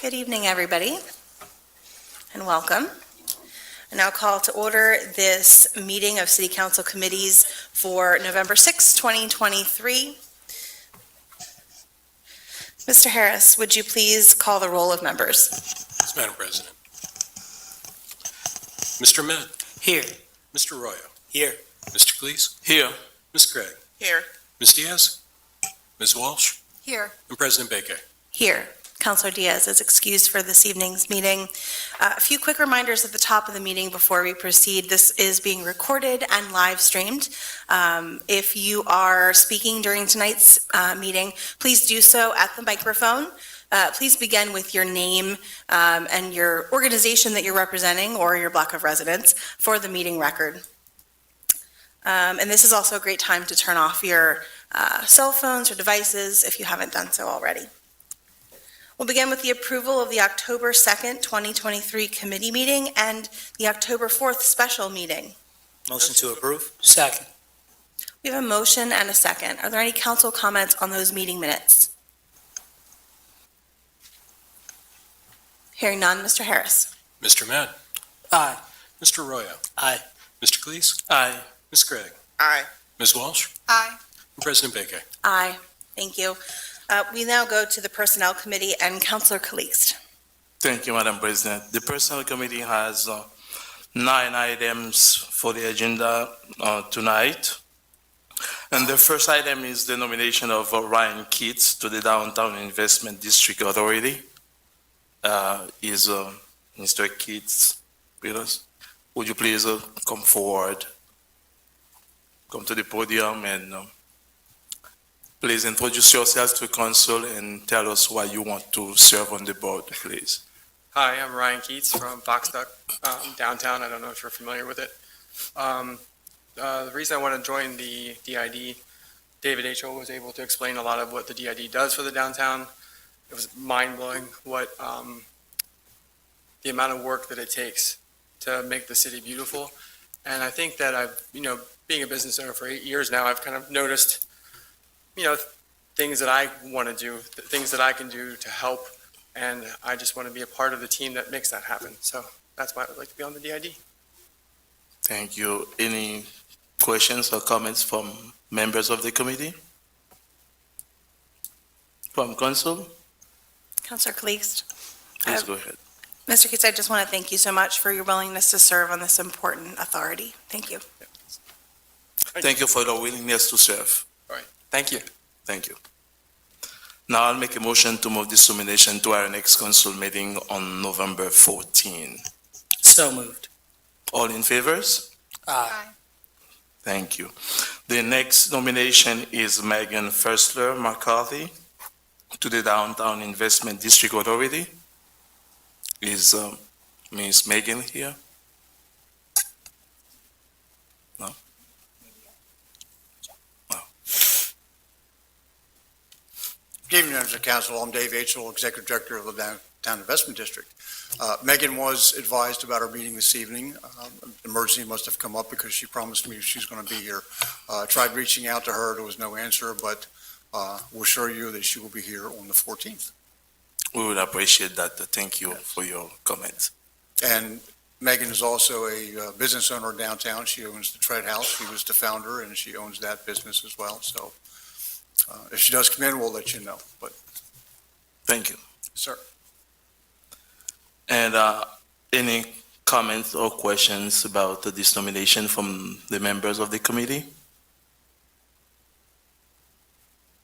Good evening, everybody, and welcome. I now call to order this meeting of City Council committees for November 6, 2023. Mr. Harris, would you please call the roll of members? Yes, Madam President. Mr. Ahmed. Here. Mr. Arroyo. Here. Mr. Cleese. Here. Ms. Gregg. Here. Ms. Diaz. Ms. Walsh. Here. And President Baker. Here. Councilor Diaz is excused for this evening's meeting. A few quick reminders at the top of the meeting before we proceed. This is being recorded and live streamed. If you are speaking during tonight's meeting, please do so at the microphone. Please begin with your name and your organization that you're representing or your block of residence for the meeting record. And this is also a great time to turn off your cell phones or devices if you haven't done so already. We'll begin with the approval of the October 2nd, 2023 committee meeting and the October 4th special meeting. Motion to approve. Second. We have a motion and a second. Are there any council comments on those meeting minutes? Hearing none, Mr. Harris. Mr. Ahmed. Aye. Mr. Arroyo. Aye. Mr. Cleese. Aye. Ms. Gregg. Aye. Ms. Walsh. Aye. And President Baker. Aye. Thank you. We now go to the Personnel Committee and Councilor Calixte. Thank you, Madam President. The Personnel Committee has 9 items for the agenda tonight. And the first item is the nomination of Ryan Keats to the Downtown Investment District Authority. Is Mr. Keats with us? Would you please come forward, come to the podium, and please introduce yourself to council and tell us why you want to serve on the board, please. Hi, I'm Ryan Keats from Fox Duck downtown. I don't know if you're familiar with it. The reason I want to join the DID, David H.O. was able to explain a lot of what the DID does for the downtown. It was mind-blowing what the amount of work that it takes to make the city beautiful. And I think that being a business owner for 8 years now, I've kind of noticed things that I want to do, things that I can do to help, and I just want to be a part of the team that makes that happen. So that's why I would like to be on the DID. Thank you. Any questions or comments from members of the committee? From council? Councilor Calixte. Please go ahead. Mr. Keats, I just want to thank you so much for your willingness to serve on this important authority. Thank you. Thank you for the willingness to serve. Thank you. Thank you. Now I'll make a motion to move this nomination to our next council meeting on November 14. So moved. All in favors? Aye. Thank you. The next nomination is Megan Ferstler McCarthy to the Downtown Investment District Authority. Is Ms. Megan here? No? No. Good evening, members of council. I'm Dave H.O., Executive Director of the Downtown Investment District. Megan was advised about our meeting this evening. Emergency must have come up because she promised me she's going to be here. Tried reaching out to her. There was no answer, but we'll assure you that she will be here on the 14th. We would appreciate that. Thank you for your comments. And Megan is also a business owner downtown. She owns the Tread House. She was the founder, and she owns that business as well. So if she does come in, we'll let you know. But Thank you. sir. And any comments or questions about this nomination from the members of the committee?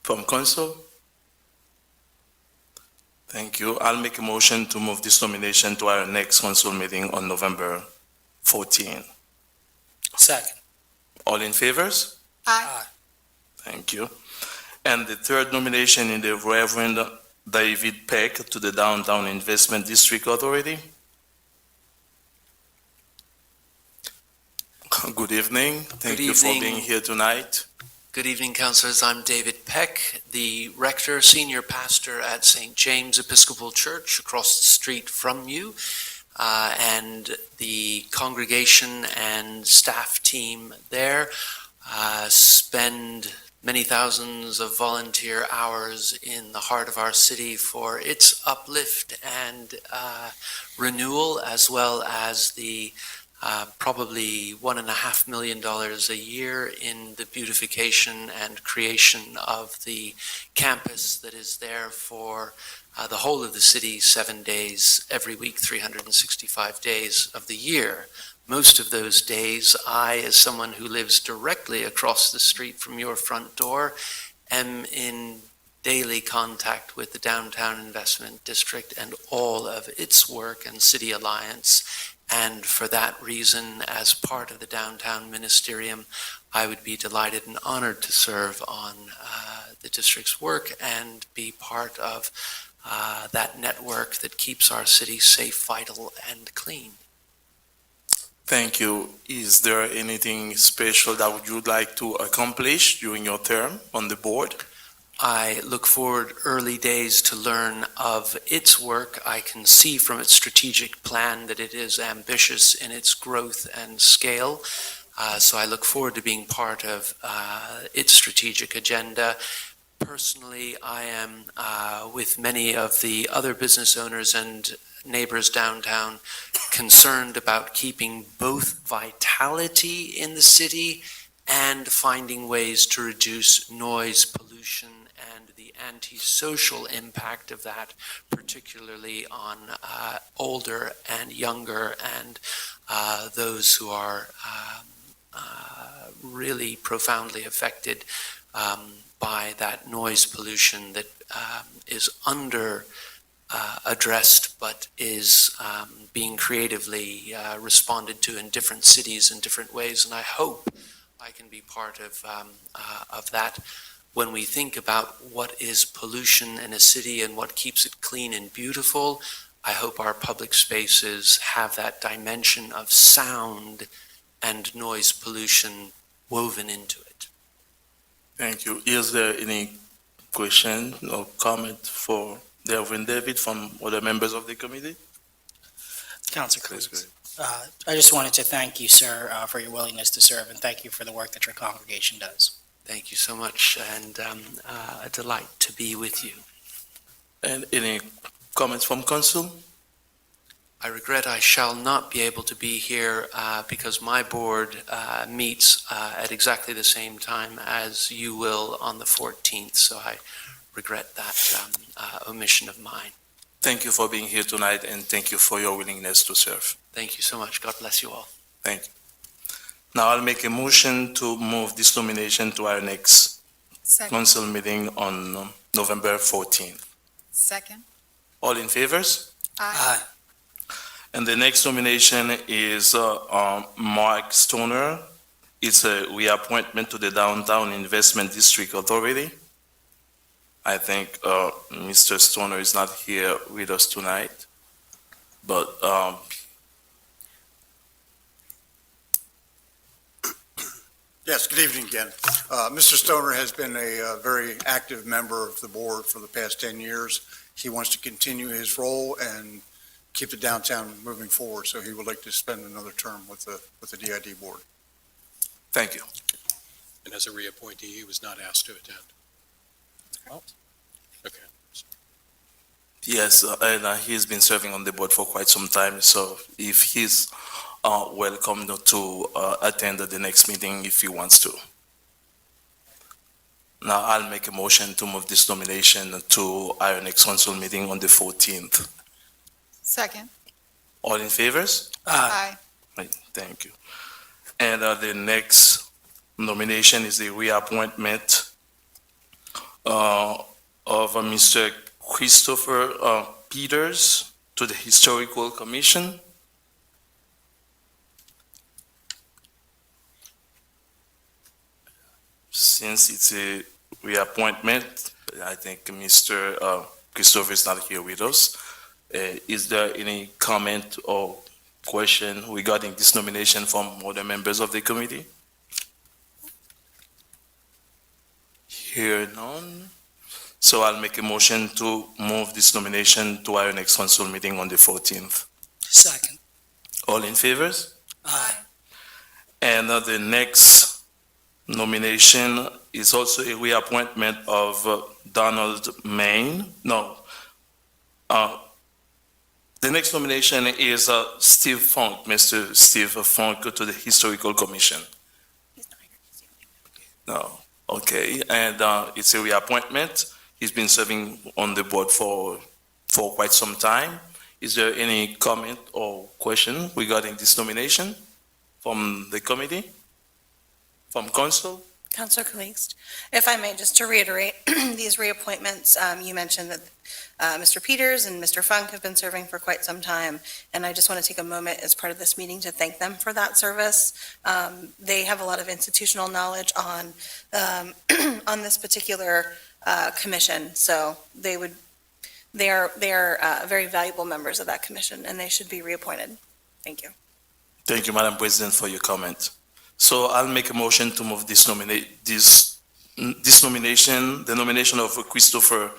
From council? Thank you. I'll make a motion to move this nomination to our next council meeting on November 14. Second. All in favors? Aye. Thank you. And the third nomination is the Reverend David Peck to the Downtown Investment District Authority. Good evening. Thank you for being here tonight. Good evening, councilors. I'm David Peck, the rector, senior pastor at St. James Episcopal Church across the street from you. and the congregation and staff team there spend many thousands of volunteer hours in the heart of our city for its uplift and renewal, as well as the probably $1.5 million a year in the beautification and creation of the campus that is there for the whole of the city, 7 days every week, 365 days of the year. Most of those days, I, as someone who lives directly across the street from your front door, am in daily contact with the Downtown Investment District and all of its work and City Alliance. And for that reason, as part of the Downtown Ministerium, I would be delighted and honored to serve on the district's work and be part of that network that keeps our city safe, vital, and clean. Thank you. Is there anything special that you would like to accomplish during your term on the board? I look forward early days to learn of its work. I can see from its strategic plan that it is ambitious in its growth and scale. So I look forward to being part of its strategic agenda. Personally, I am, with many of the other business owners and neighbors downtown, concerned about keeping both vitality in the city and finding ways to reduce noise pollution and the antisocial impact of that, particularly on older and younger and those who are really profoundly affected by that noise pollution that is under addressed, but is being creatively responded to in different cities in different ways. And I hope I can be part of that. When we think about what is pollution in a city and what keeps it clean and beautiful, I hope our public spaces have that dimension of sound and noise pollution woven into it. Thank you. Is there any question or comment for the Reverend David from other members of the committee? Councilor Please go Cleese. ahead. I just wanted to thank you, sir, for your willingness to serve, and thank you for the work that your congregation does. Thank you so much, and a delight to be with you. And any comments from council? I regret I shall not be able to be here because my board meets at exactly the same time as you will on the 14th, so I regret that omission of mine. Thank you for being here tonight, and thank you for your willingness to serve. Thank you so much. God bless you all. Thank you. Now I'll make a motion to move this nomination to our next Second. council meeting on November 14th. Second. All in favors? Aye. And the next nomination is Mark Stoner. It's a reappointment to the Downtown Investment District Authority. I think Mr. Stoner is not here with us tonight, but Yes, good evening again. Mr. Stoner has been a very active member of the board for the past 10 years. He wants to continue his role and keep the downtown moving forward, so he would like to spend another term with the DID board. thank you. And as a reappointee, he was not asked to attend. Okay. Yes, and he's been serving on the board for quite some time, so if he's welcome to attend the next meeting if he wants to. Now I'll make a motion to move this nomination to our next council meeting on the 14th. Second. All in favors? Aye. Right, thank you. And the next nomination is the reappointment of Mr. Christopher Peters to the Historical Commission. Since it's a reappointment, I think Mr. Christopher is not here with us. Is there any comment or question regarding this nomination from other members of the committee? Hear none. So I'll make a motion to move this nomination to our next council meeting on the 14th. Second. All in favors? Aye. And the next nomination is also a reappointment of Donald Main. No. The next nomination is Steve Funk, Mr. Steve Funk to the Historical Commission. No. Okay. And it's a reappointment. He's been serving on the board for quite some time. Is there any comment or question regarding this nomination from the committee? From council? Councilor Calixte, if I may, just to reiterate, these reappointments, you mentioned that Mr. Peters and Mr. Funk have been serving for quite some time, and I just want to take a moment as part of this meeting to thank them for that service. They have a lot of institutional knowledge on on this particular commission, so they are very valuable members of that commission, and they should be reappointed. Thank you. Thank you, Madam President, for your comment. So I'll make a motion to move this nomination, the nomination of Christopher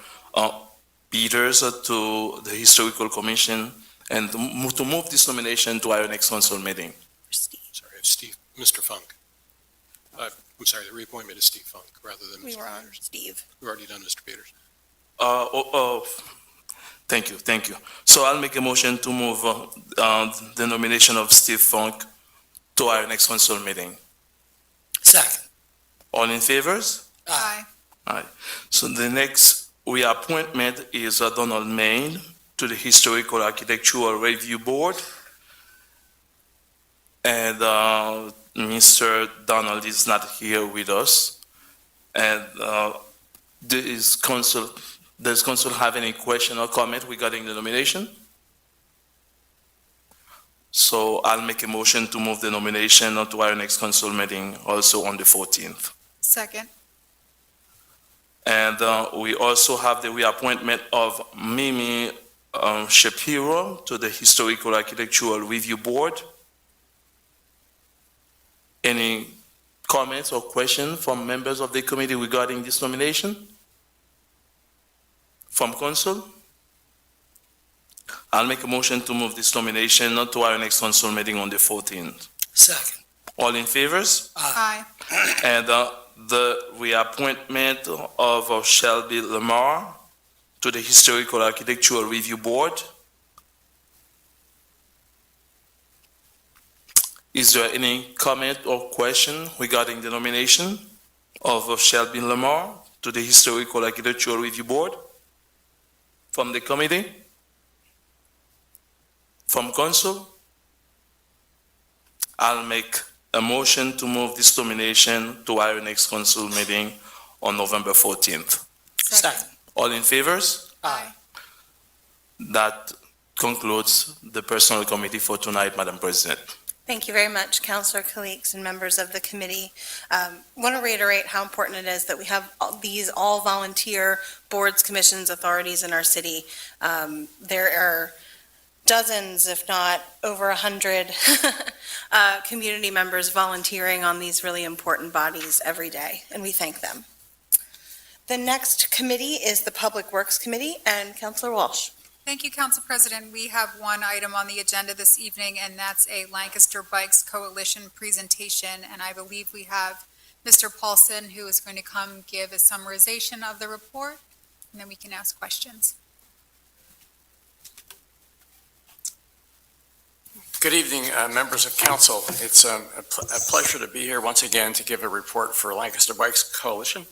Peters to the Historical Commission, and to move this nomination to our next council meeting. Sorry, Steve, Mr. Funk. I'm sorry, the reappointment is Steve Funk rather than We Mr. were on Peters. Steve. We've already done Mr. Peters. Thank you. So I'll make a motion to move the nomination of Steve Funk to our next council meeting. Second. All in favors? Aye. So the next reappointment is Donald Main to the Historical Architectural Review Board. And Mr. Donald is not here with us. And does council have any question or comment regarding the nomination? So I'll make a motion to move the nomination to our next council meeting also on the 14th. Second. And we also have the reappointment of Mimi Shapiro to the Historical Architectural Review Board. Any comments or questions from members of the committee regarding this nomination? From council? I'll make a motion to move this nomination to our next council meeting on the 14th. Second. All in favors? Aye. And the reappointment of Shelby Lamar to the Historical Architectural Review Board. Is there any comment or question regarding the nomination of Shelby Lamar to the Historical Architectural Review Board? From the committee? From council? I'll make a motion to move this nomination to our next council meeting on November 14th. Second. All in favors? Aye. That concludes the personal committee for tonight, Madam President. Thank you very much, Councilor Calixte and members of the committee. Want to reiterate how important it is that we have these all-volunteer boards, commissions, authorities in our city. There are dozens, if not over 100, community members volunteering on these really important bodies every day, and we thank them. The next committee is the Public Works Committee, and Councilor Walsh. Thank you, Council President. We have one item on the agenda this evening, and that's a Lancaster Bikes Coalition presentation. And I believe we have Mr. Paulson, who is going to come give a summarization of the report, and then we can ask questions. Good evening, members of council. It's a pleasure to be here once again to give a report for Lancaster Bikes Coalition.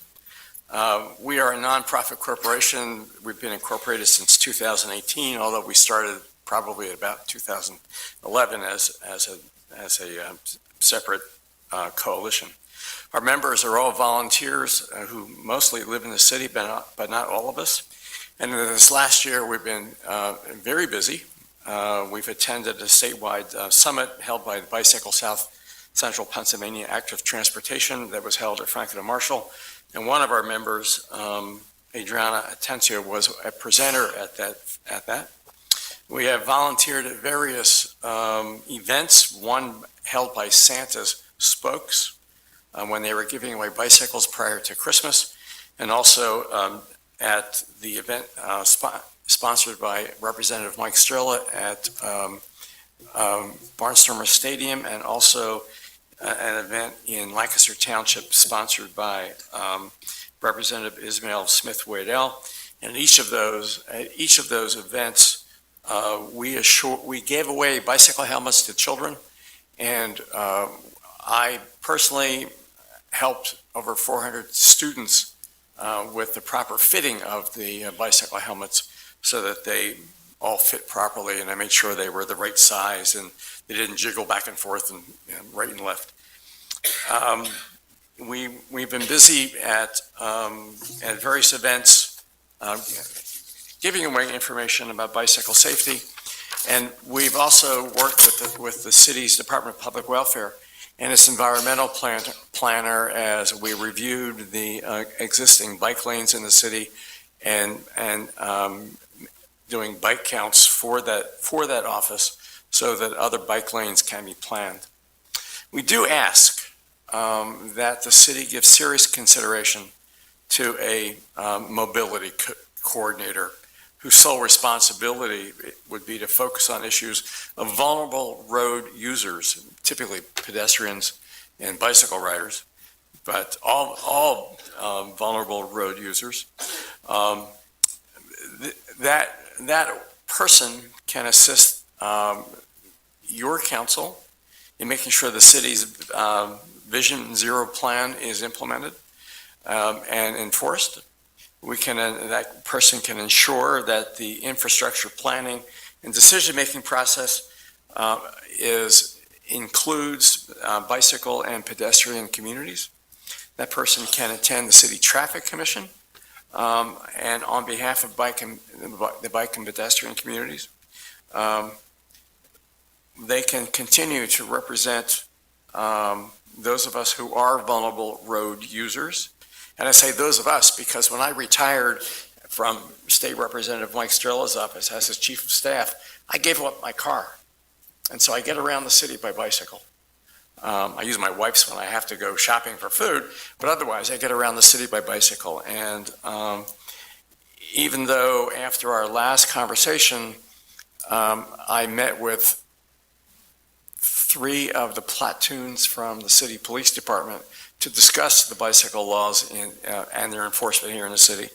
We are a nonprofit corporation. We've been incorporated since 2018, although we started probably about 2011 as a separate coalition. Our members are all volunteers who mostly live in the city, but not all of us. And this last year, we've been very busy. We've attended a statewide summit held by the Bicycle South Central Pennsylvania Active Transportation that was held at Franklin and Marshall. And one of our members, Adriana Atencio, was a presenter at that. We have volunteered at various events, one held by Santa's Spokes when they were giving away bicycles prior to Christmas, and also at the event sponsored by Representative Mike Strilla at Barnstormer Stadium, and also an event in Lancaster Township sponsored by Representative Ismail Smith Waddell. And each of those events, we gave away bicycle helmets to children, and I personally helped over 400 students with the proper fitting of the bicycle helmets so that they all fit properly, and I made sure they were the right size and they didn't jiggle back and forth and right and left. We've been busy at various events giving away information about bicycle safety, and we've also worked with the city's Department of Public Welfare and its environmental planner as we reviewed the existing bike lanes in the city and doing bike counts for that office so that other bike lanes can be planned. We do ask that the city give serious consideration to a mobility coordinator whose sole responsibility would be to focus on issues of vulnerable road users, typically pedestrians and bicycle riders, but all vulnerable road users. That person can assist your council in making sure the city's Vision Zero plan is implemented and enforced. That person can ensure that the infrastructure planning and decision-making process includes bicycle and pedestrian communities. That person can attend the City Traffic Commission and on behalf of the bike and pedestrian communities, they can continue to represent those of us who are vulnerable road users. And I say those of us because when I retired from State Representative Mike Strella's office as his chief of staff, I gave up my car. And so I get around the city by bicycle. I use my wife's when I have to go shopping for food, but otherwise I get around the city by bicycle. And even though after our last conversation, I met with 3 of the platoons from the city police department to discuss the bicycle laws and their enforcement here in the city,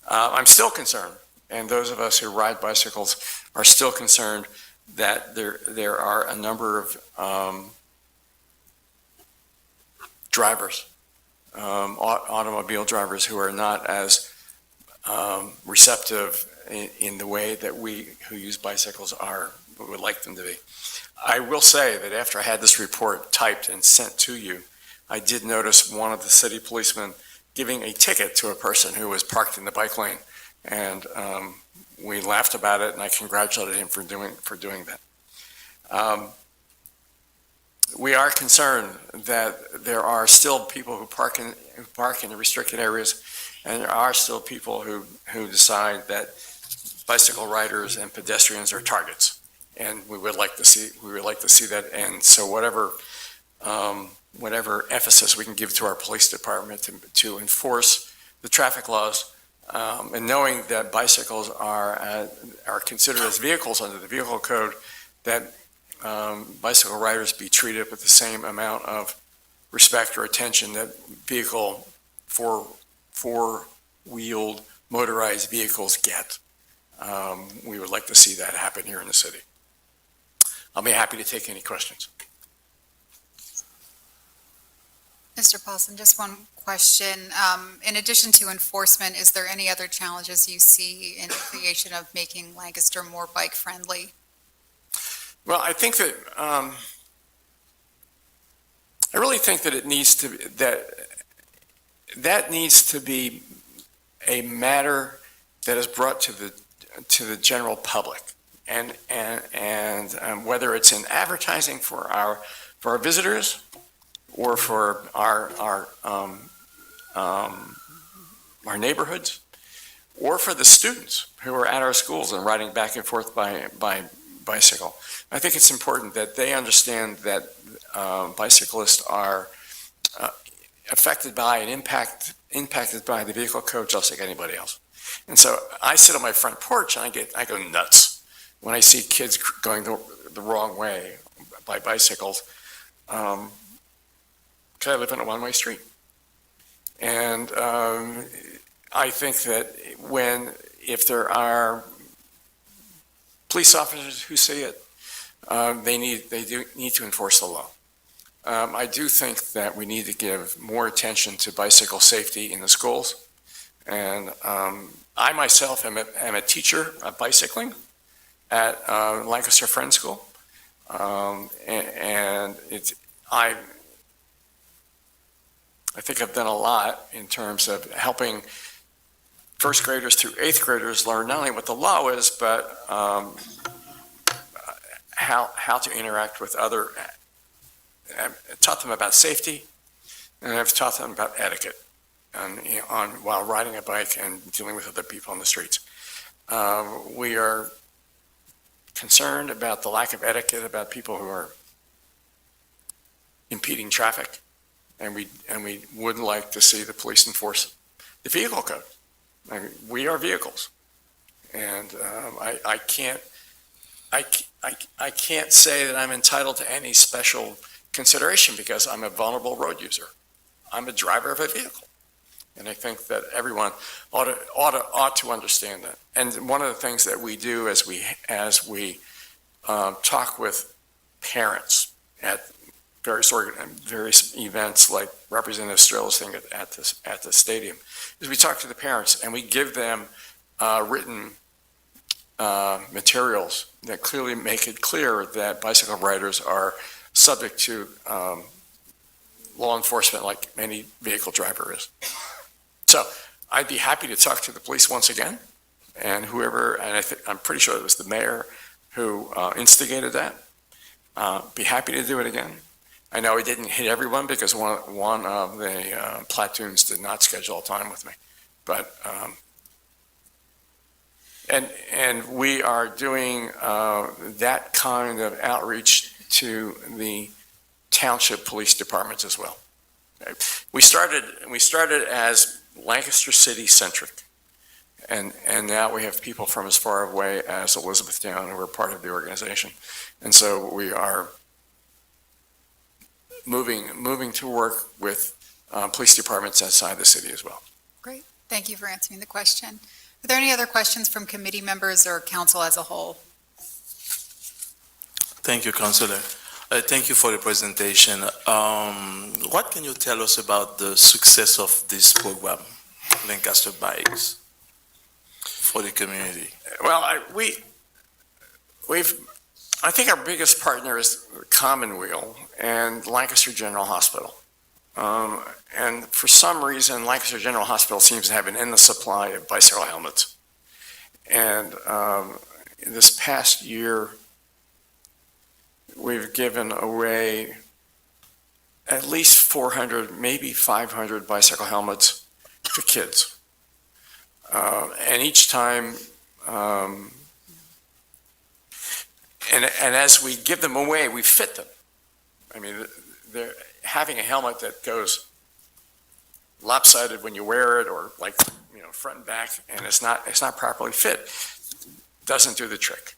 I'm still concerned, and those of us who ride bicycles are still concerned that there are a number of drivers, automobile drivers, who are not as receptive in the way that we who use bicycles would like them to be. I will say that after I had this report typed and sent to you, I did notice one of the city policemen giving a ticket to a person who was parked in the bike lane, and we laughed about it, and I congratulated him for doing that. We are concerned that there are still people who park in the restricted areas, and there are still people who decide that bicycle riders and pedestrians are targets, and we would like to see that end. So whatever emphasis we can give to our police department to enforce the traffic laws, and knowing that bicycles are considered as vehicles under the vehicle code, that bicycle riders be treated with the same amount of respect or attention that four-wheeled motorized vehicles get. We would like to see that happen here in the city. I'll be happy to take any questions. Mr. Paulson, just one question. In addition to enforcement, is there any other challenges you see in the creation of making Lancaster more bike-friendly? Well, I think that I really think that it needs to that needs to be a matter that is brought to the general public, and whether it's in advertising for our visitors or for our neighborhoods, or for the students who are at our schools and riding back and forth by bicycle. I think it's important that they understand that bicyclists are affected by and impacted by the vehicle code just like anybody else. And so I sit on my front porch and I go nuts when I see kids going the wrong way by bicycles, because I live in a one-way street. And I think that if there are police officers who see it, they do need to enforce the law. I do think that we need to give more attention to bicycle safety in the schools. And I myself am a teacher of bicycling at Lancaster Friends School. And I think I've done a lot in terms of helping first graders through eighth graders learn not only what the law is, but how to interact with other. I've taught them about safety, and I've taught them about etiquette while riding a bike and dealing with other people on the streets. We are concerned about the lack of etiquette about people who are impeding traffic, and we would like to see the police enforce the vehicle code. I mean, we are vehicles, and I can't say that I'm entitled to any special consideration because I'm a vulnerable road user. I'm a driver of a vehicle, and I think that everyone ought to understand that. And one of the things that we do as we talk with parents at various events like Representative Strilla's thing at the stadium, is we talk to the parents and we give them written materials that clearly make it clear that bicycle riders are subject to law enforcement like any vehicle driver is. So I'd be happy to talk to the police once again, and I'm pretty sure it was the mayor who instigated that. Be happy to do it again. I know he didn't hit everyone because one of the platoons did not schedule a time with me, but and we are doing that kind of outreach to the township police departments as well. We started as Lancaster City centric, and now we have people from as far away as Elizabethtown who are part of the organization, and so we are moving to work with police departments outside the city as well. Great. Thank you for answering the question. Are there any other questions from committee members or council as a whole? Thank you, Councillor. Thank you for the presentation. What can you tell us about the success of this program, Lancaster Bikes, for the community? Well, I think our biggest partner is Commonweal and Lancaster General Hospital. And for some reason, Lancaster General Hospital seems to have an endless supply of bicycle helmets. And this past year, we've given away at least 400, maybe 500 bicycle helmets to kids. And each time, and as we give them away, we fit them. I mean, they're having a helmet that goes lopsided when you wear it, or like, front and back, and it's not properly fit, doesn't do the trick.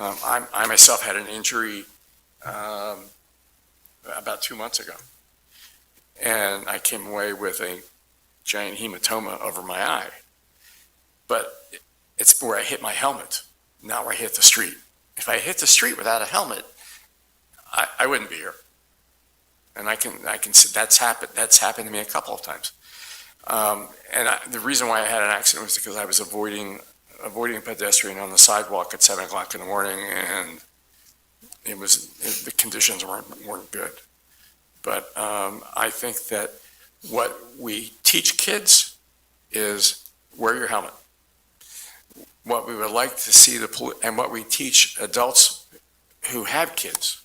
I myself had an injury about 2 months ago, and I came away with a giant hematoma over my eye. But it's where I hit my helmet, not where I hit the street. If I hit the street without a helmet, I wouldn't be here. And I can see that's happened to me a couple of times. The reason why I had an accident was because I was avoiding a pedestrian on the sidewalk at 7 o'clock in the morning, and the conditions weren't good. But I think that what we teach kids is wear your helmet. What we would like to see and what we teach adults who have kids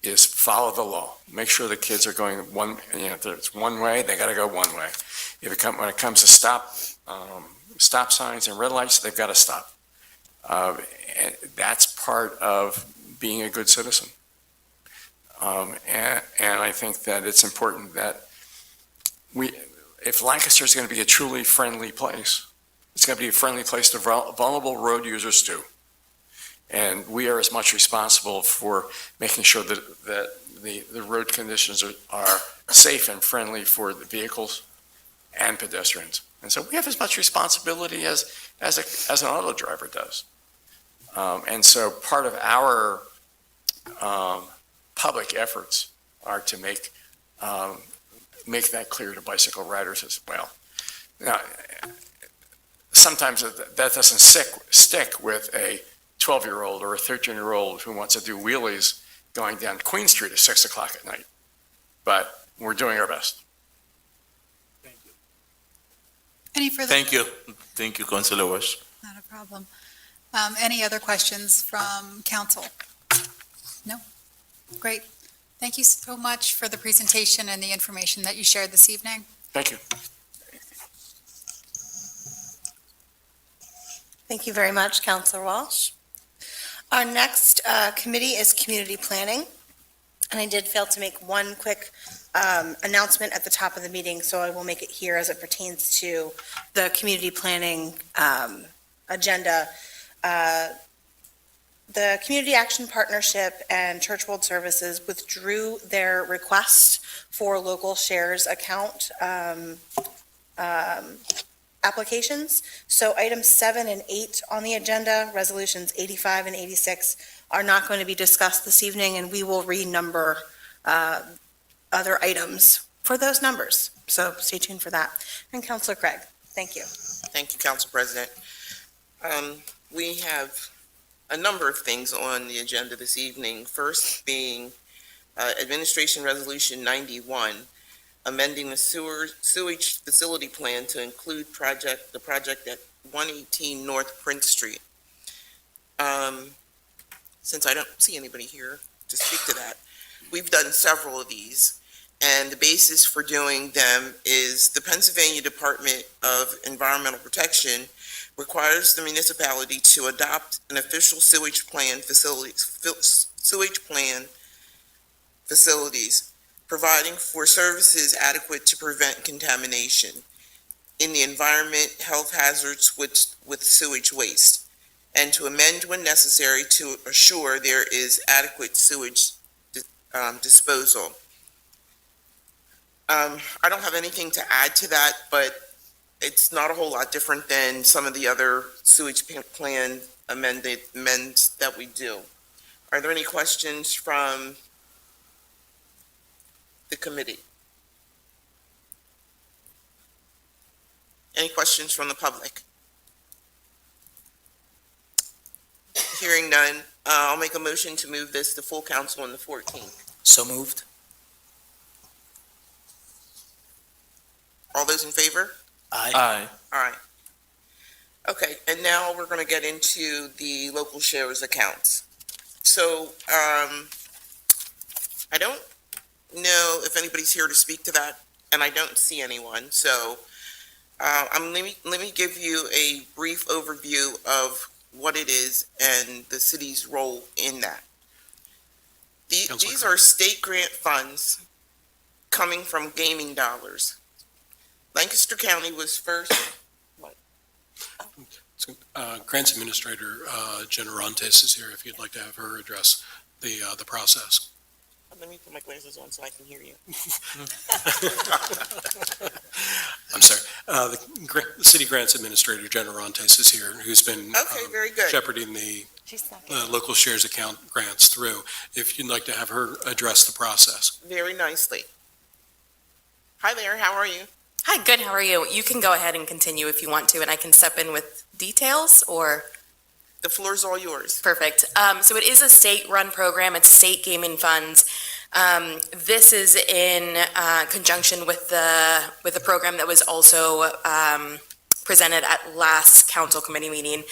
is follow the law. Make sure the kids are going if there's one way, they got to go one way. When it comes to stop signs and red lights, they've got to stop. And that's part of being a good citizen. And I think that it's important that if Lancaster is going to be a truly friendly place, it's going to be a friendly place to vulnerable road users too. And we are as much responsible for making sure that the road conditions are safe and friendly for the vehicles and pedestrians. And so we have as much responsibility as an auto driver does. And so part of our public efforts are to make that clear to bicycle riders as well. Now, sometimes that doesn't stick with a 12-year-old or a 13-year-old who wants to do wheelies going down Queen Street at 6 o'clock at night. But we're doing our best. Any further? Thank you. Thank you, Councilor Walsh. Not a problem. Any other questions from council? No? Great. Thank you so much for the presentation and the information that you shared this evening. Thank you. Thank you very much, Councilor Walsh. Our next committee is Community Planning, and I did fail to make one quick announcement at the top of the meeting, so I will make it here as it pertains to the Community Planning agenda. The Community Action Partnership and Church World Services withdrew their request for local shares account applications. So items 7 and 8 on the agenda, resolutions 85 and 86, are not going to be discussed this evening, and we will renumber other items for those numbers. So stay tuned for that. And Councilor Craig, thank you. Thank you, Council President. We have a number of things on the agenda this evening. First being Administration Resolution 91, amending the sewage facility plan to include the project at 118 North Prince Street. Since I don't see anybody here to speak to that, we've done several of these, and the basis for doing them is the Pennsylvania Department of Environmental Protection requires the municipality to adopt an official sewage plan facilities, providing for services adequate to prevent contamination in the environment, health hazards with sewage waste, and to amend when necessary to assure there is adequate sewage disposal. I don't have anything to add to that, but it's not a whole lot different than some of the other sewage plan amends that we do. Are there any questions from the committee? Any questions from the public? Hearing none, I'll make a motion to move this to full council on the 14th. So moved. All those in favor? Aye. All right. Okay, and now we're going to get into the local shares accounts. So, I don't know if anybody's here to speak to that, and I don't see anyone. So, let me give you a brief overview of what it is and the city's role in that. These are state grant funds coming from gaming dollars. Lancaster County was first. Grants Administrator Jen Orontes is here if you'd like to have her address the process. Let me put my glasses on so I can hear you. I'm sorry. The City Grants Administrator Jen Orontes is here, who's been Okay, very good. shepherding the local shares account grants through. If you'd like to have her address the process. Very nicely. Hi there, how are you? Hi, good. How are you? You can go ahead and continue if you want to, and I can step in with details or. The floor is all yours. Perfect. So it is a state-run program. It's state gaming funds. This is in conjunction with the program that was also presented at last council committee meeting.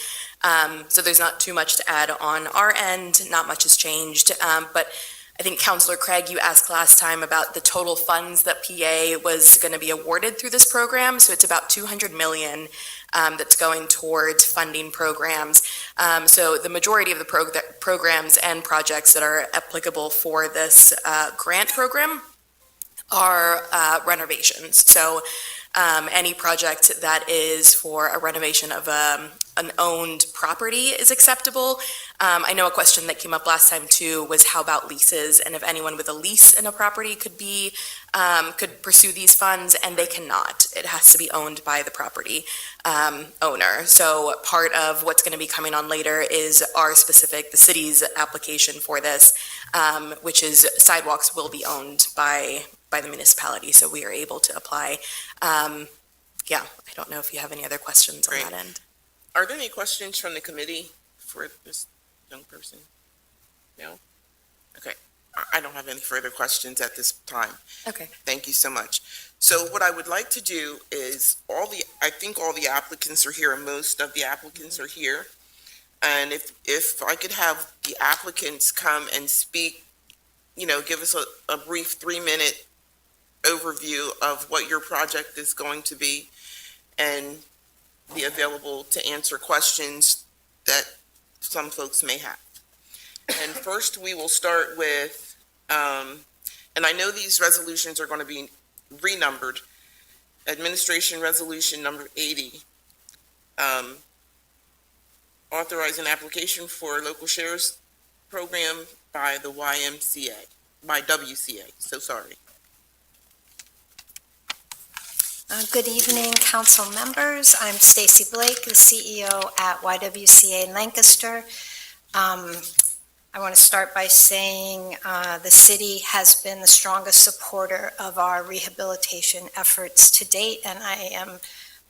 So there's not too much to add on our end. Not much has changed, but I think Councilor Craig, you asked last time about the total funds that PA was going to be awarded through this program. So it's about $200 million that's going towards funding programs. So the majority of the programs and projects that are applicable for this grant program are renovations. So Any project that is for a renovation of an owned property is acceptable. I know a question that came up last time too was how about leases, and if anyone with a lease in a property could pursue these funds, and they cannot. It has to be owned by the property owner. So part of what's going to be coming on later is the city's application for this, which is sidewalks will be owned by the municipality, so we are able to apply. Yeah, I don't know if you have any other questions on Great. that end. Are there any questions from the committee for this young person? No? Okay. I don't have any further questions at this time. Okay. Thank you so much. So what I would like to do is I think all the applicants are here, and most of the applicants are here. And if I could have the applicants come and speak, give us a brief 3-minute overview of what your project is going to be, and be available to answer questions that some folks may have. And first, we will start with, and I know these resolutions are going to be renumbered, Administration Resolution Number 80, authorizing application for local shares program by the WCA, so sorry. Good evening, council members. I'm Stacy Blake, the CEO at YWCA Lancaster. I want to start by saying the city has been the strongest supporter of our rehabilitation efforts to date, and I am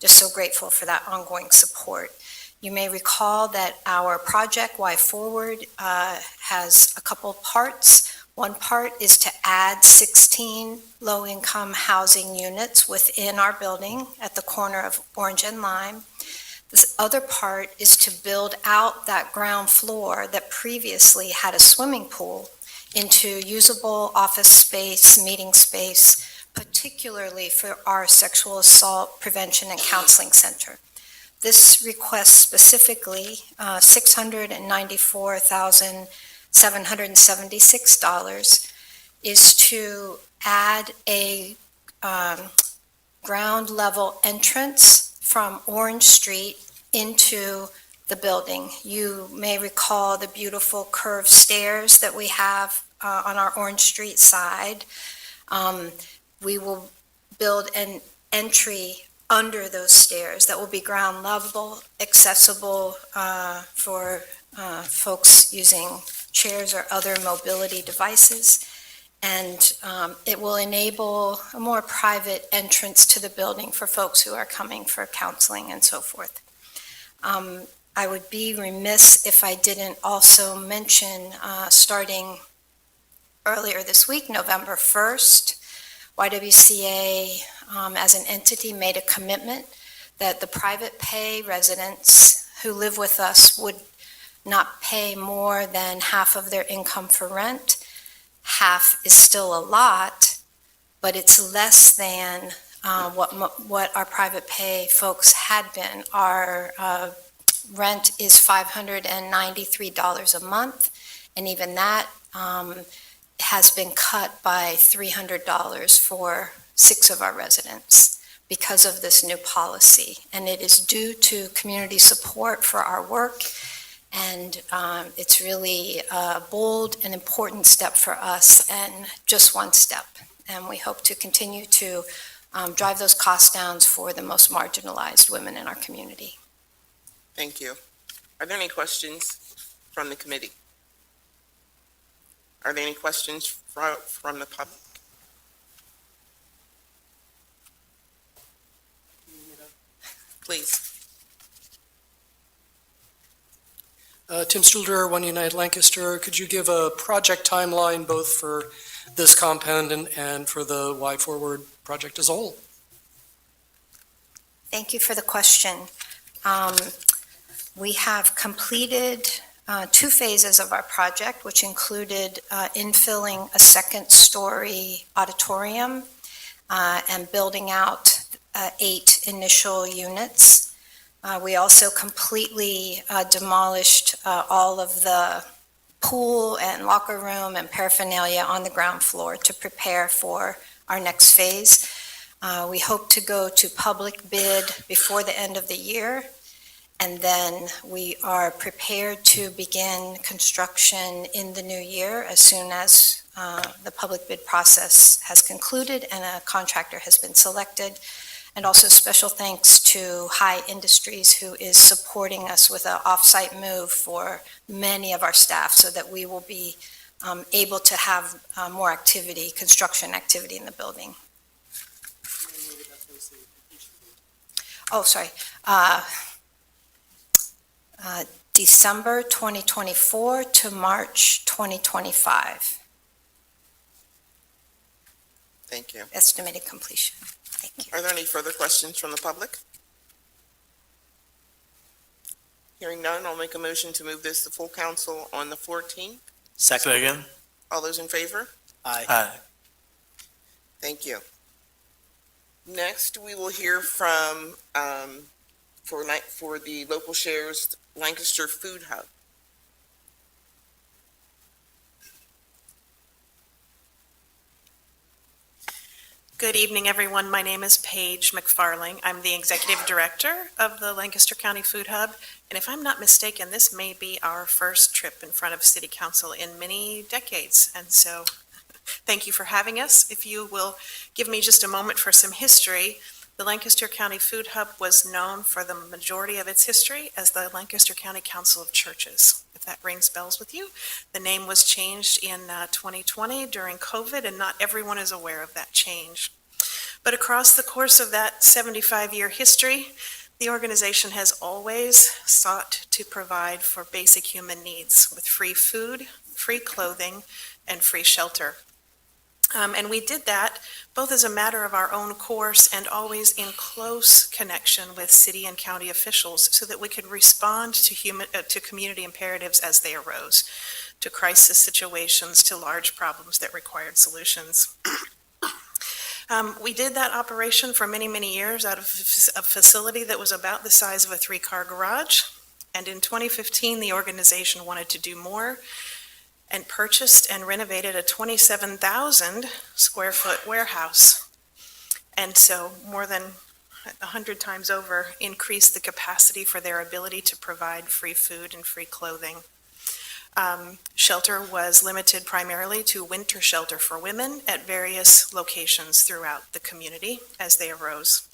just so grateful for that ongoing support. You may recall that our project, Y Forward, has a couple parts. One part is to add 16 low-income housing units within our building at the corner of Orange and Lime. This other part is to build out that ground floor that previously had a swimming pool into usable office space, meeting space, particularly for our sexual assault prevention and counseling center. This request specifically, $694,776, is to add a ground level entrance from Orange Street into the building. You may recall the beautiful curved stairs that we have on our Orange Street side. We will build an entry under those stairs that will be ground level, accessible for folks using chairs or other mobility devices. And it will enable a more private entrance to the building for folks who are coming for counseling and so forth. I would be remiss if I didn't also mention, starting earlier this week, November 1st, YWCA as an entity made a commitment that the private pay residents who live with us would not pay more than half of their income for rent. Half is still a lot, but it's less than what our private pay folks had been. Our rent is $593 a month, and even that has been cut by $300 for 6 of our residents because of this new policy. And it is due to community support for our work. And it's really a bold and important step for us, and just one step. And we hope to continue to drive those costs down for the most marginalized women in our community. Thank you. Are there any questions from the committee? Are there any questions from the public? Please. Tim Studer, One United Lancaster. Could you give a project timeline both for this compound and for the Y Forward project as a whole? Thank you for the question. We have completed 2 phases of our project, which included infilling a second-story auditorium and building out 8 initial units. We also completely demolished all of the pool and locker room and paraphernalia on the ground floor to prepare for our next phase. We hope to go to public bid before the end of the year, and then we are prepared to begin construction in the new year as soon as the public bid process has concluded and a contractor has been selected. And also special thanks to High Industries, who is supporting us with an off-site move for many of our staff so that we will be able to have more activity, construction activity in the building. Oh, sorry. December 2024 to March 2025, Thank you. estimated completion. Thank you. Are there any further questions from the public? Hearing none, I'll make a motion to move this to full council on the 14th. Second. All those in favor? Aye. Aye. Thank you. Next, we will hear from, for the local shares Lancaster Food Hub. Good evening, everyone. My name is Paige McFarling. I'm the Executive Director of the Lancaster County Food Hub. And if I'm not mistaken, this may be our first trip in front of City Council in many decades. And so thank you for having us. If you will give me just a moment for some history, the Lancaster County Food Hub was known for the majority of its history as the Lancaster County Council of Churches. If that rings bells with you, the name was changed in 2020 during COVID, and not everyone is aware of that change. But across the course of that 75-year history, the organization has always sought to provide for basic human needs with free food, free clothing, and free shelter. And we did that both as a matter of our own course and always in close connection with city and county officials so that we could respond to community imperatives as they arose, to crisis situations, to large problems that required solutions. We did that operation for many, many years out of a facility that was about the size of a 3-car garage. And in 2015, the organization wanted to do more and purchased and renovated a 27,000 square foot warehouse. And so more than 100 times over increased the capacity for their ability to provide free food and free clothing. Shelter was limited primarily to winter shelter for women at various locations throughout the community as they arose.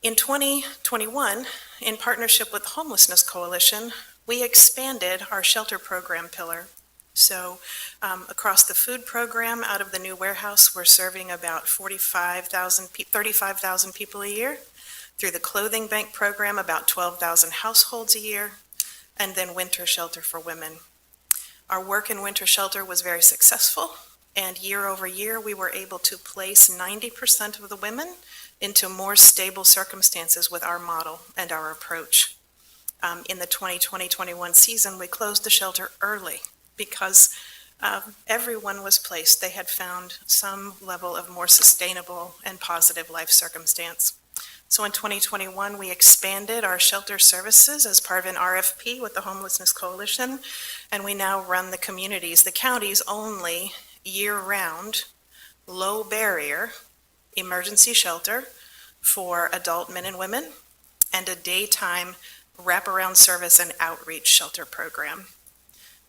In 2021, in partnership with the Homelessness Coalition, we expanded our shelter program pillar. So across the food program, out of the new warehouse, we're serving about 35,000 people a year. Through the clothing bank program, about 12,000 households a year. And then winter shelter for women. Our work in winter shelter was very successful, and year over year, we were able to place 90% of the women into more stable circumstances with our model and our approach. In the 2020-21 season, we closed the shelter early because everyone was placed. They had found some level of more sustainable and positive life circumstance. So in 2021, we expanded our shelter services as part of an RFP with the Homelessness Coalition, and we now run the communities, the county's only year-round, low-barrier emergency shelter for adult men and women, and a daytime wraparound service and outreach shelter program.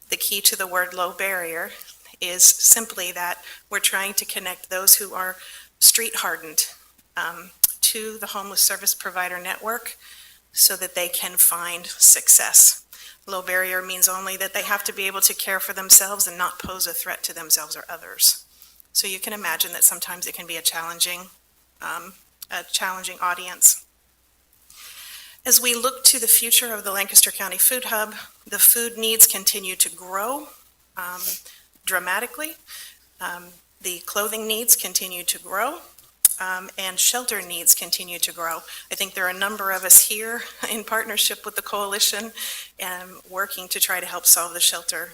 The key to the word low barrier is simply that we're trying to connect those who are street hardened to the homeless service provider network so that they can find success. Low barrier means only that they have to be able to care for themselves and not pose a threat to themselves or others. So you can imagine that sometimes it can be a challenging audience. As we look to the future of the Lancaster County Food Hub, the food needs continue to grow dramatically. The clothing needs continue to grow, and shelter needs continue to grow. I think there are a number of us here in partnership with the coalition working to try to help solve the shelter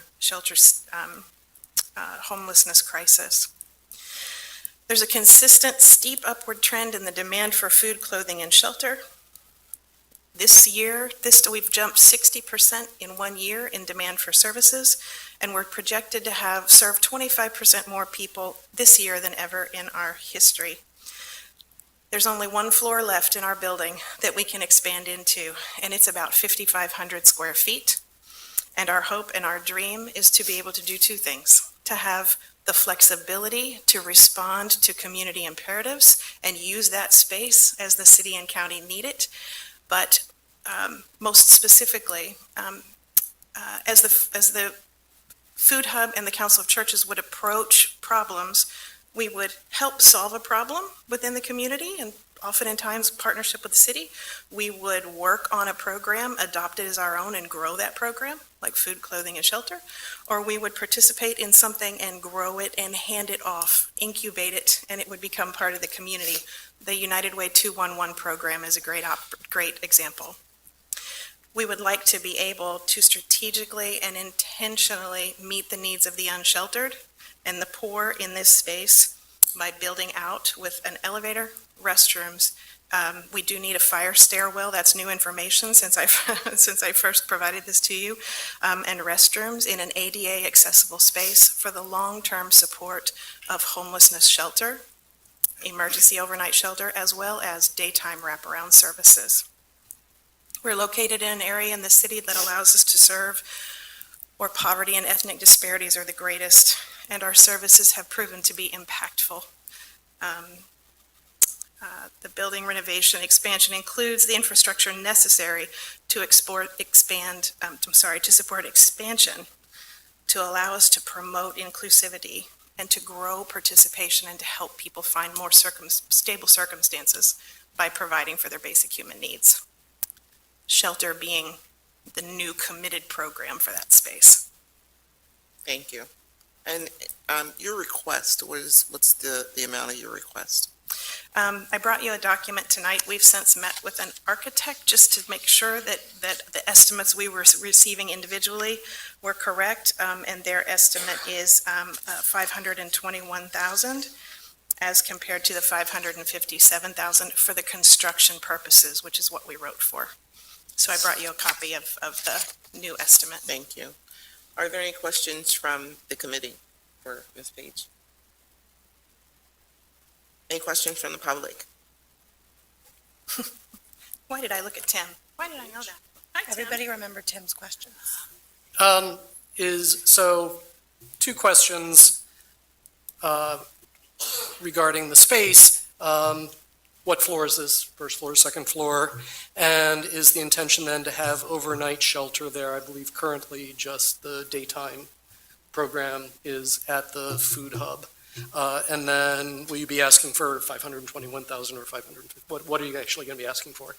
homelessness crisis. There's a consistent steep upward trend in the demand for food, clothing, and shelter. This year, we've jumped 60% in 1 year in demand for services, and we're projected to have served 25% more people this year than ever in our history. There's only one floor left in our building that we can expand into, and it's about 5,500 square feet. And our hope and our dream is to be able to do two things: to have the flexibility to respond to community imperatives and use that space as the city and county need it, but most specifically, as the Food Hub and the Council of Churches would approach problems, we would help solve a problem within the community, and oftentimes partnership with the city. We would work on a program, adopt it as our own, and grow that program, like food, clothing, and shelter. Or we would participate in something and grow it and hand it off, incubate it, and it would become part of the community. The United Way 211 program is a great example. We would like to be able to strategically and intentionally meet the needs of the unsheltered and the poor in this space by building out with an elevator, restrooms. We do need a fire stairwell. That's new information since I first provided this to you, and restrooms in an ADA accessible space for the long-term support of homelessness shelter, emergency overnight shelter, as well as daytime wraparound services. We're located in an area in the city that allows us to serve where poverty and ethnic disparities are the greatest, and our services have proven to be impactful. The building renovation expansion includes the infrastructure necessary to support expansion, to allow us to promote inclusivity and to grow participation and to help people find more stable circumstances by providing for their basic human needs. Shelter being the new committed program for that space. Thank you. And your request, what's the amount of your request? I brought you a document tonight. We've since met with an architect just to make sure that the estimates we were receiving individually were correct, and their estimate is $521,000 as compared to the $557,000 for the construction purposes, which is what we wrote for. So I brought you a copy of the new estimate. Thank you. Are there any questions from the committee for Ms. Page? Any questions from the public? Why did I look at Tim? Why did I know that? Hi, Tim. Everybody remember Tim's questions. Two questions regarding the space. What floor is this? First floor, second floor? And is the intention then to have overnight shelter there? I believe currently just the daytime program is at the Food Hub. And then will you be asking for $521,000 or $550,000? What are you actually going to be asking for?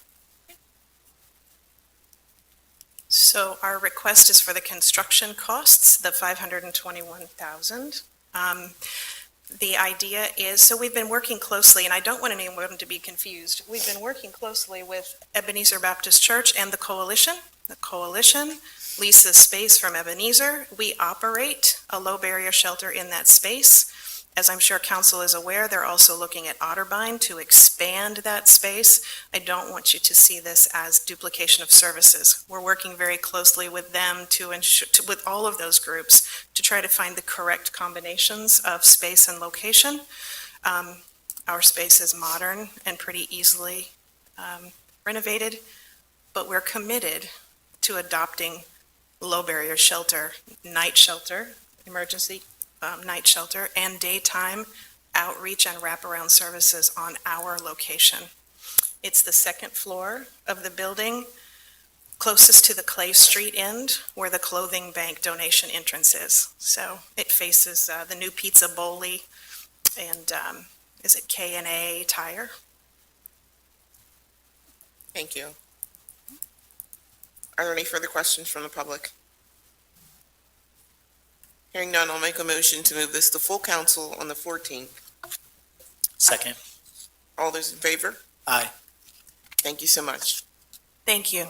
So our request is for the construction costs, the $521,000. The idea is, so we've been working closely, and I don't want anyone to be confused. We've been working closely with Ebenezer Baptist Church and the Coalition. The Coalition leases space from Ebenezer. We operate a low barrier shelter in that space. As I'm sure council is aware, they're also looking at Otterbein to expand that space. I don't want you to see this as duplication of services. We're working very closely with them to ensure, with all of those groups, to try to find the correct combinations of space and location. Our space is modern and pretty easily renovated, but we're committed to adopting low barrier shelter, night shelter, emergency night shelter, and daytime outreach and wraparound services on our location. It's the second floor of the building, closest to the Clay Street end, where the clothing bank donation entrance is. So it faces the new Pizza Bowley and is it K&A Tire? Thank you. Are there any further questions from the public? Hearing none, I'll make a motion to move this to full council on the 14th. Second. All those in favor? Aye. Thank you so much. Thank you.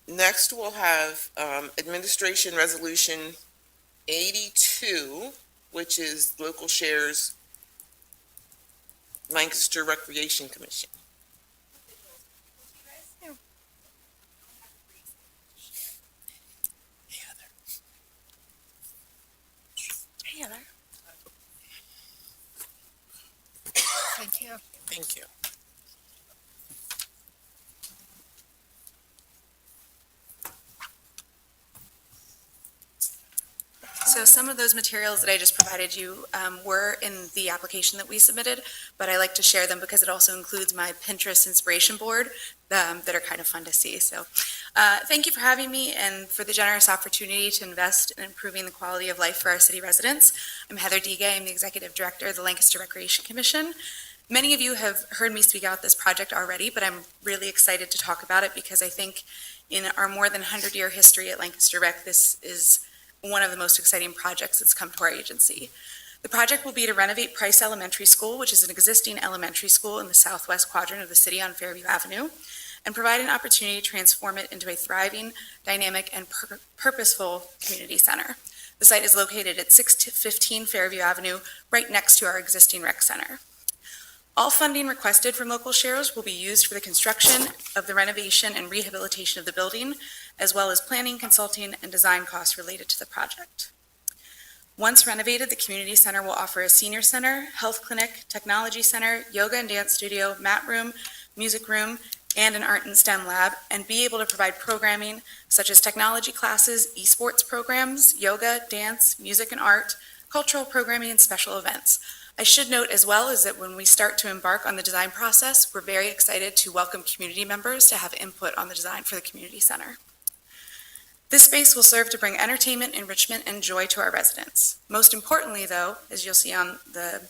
Next, we'll have Administration Resolution 82, which is Local Shares Lancaster Recreation Commission. Thank you. Thank you. So some of those materials that I just provided you were in the application that we submitted, but I like to share them because it also includes my Pinterest inspiration board that are kind of fun to see. So thank you for having me and for the generous opportunity to invest in improving the quality of life for our city residents. I'm Heather Digay. I'm the Executive Director of the Lancaster Recreation Commission. Many of you have heard me speak about this project already, but I'm really excited to talk about it because I think in our more than 100-year history at Lancaster Rec, this is one of the most exciting projects that's come to our agency. The project will be to renovate Price Elementary School, which is an existing elementary school in the southwest quadrant of the city on Fairview Avenue, and provide an opportunity to transform it into a thriving, dynamic, and purposeful community center. The site is located at 615 Fairview Avenue, right next to our existing rec center. All funding requested from local shares will be used for the construction of the renovation and rehabilitation of the building, as well as planning, consulting, and design costs related to the project. Once renovated, the community center will offer a senior center, health clinic, technology center, yoga and dance studio, mat room, music room, and an art and STEM lab, and be able to provide programming such as technology classes, esports programs, yoga, dance, music and art, cultural programming, and special events. I should note as well is that when we start to embark on the design process, we're very excited to welcome community members to have input on the design for the community center. This space will serve to bring entertainment, enrichment, and joy to our residents. Most importantly, though, as you'll see on the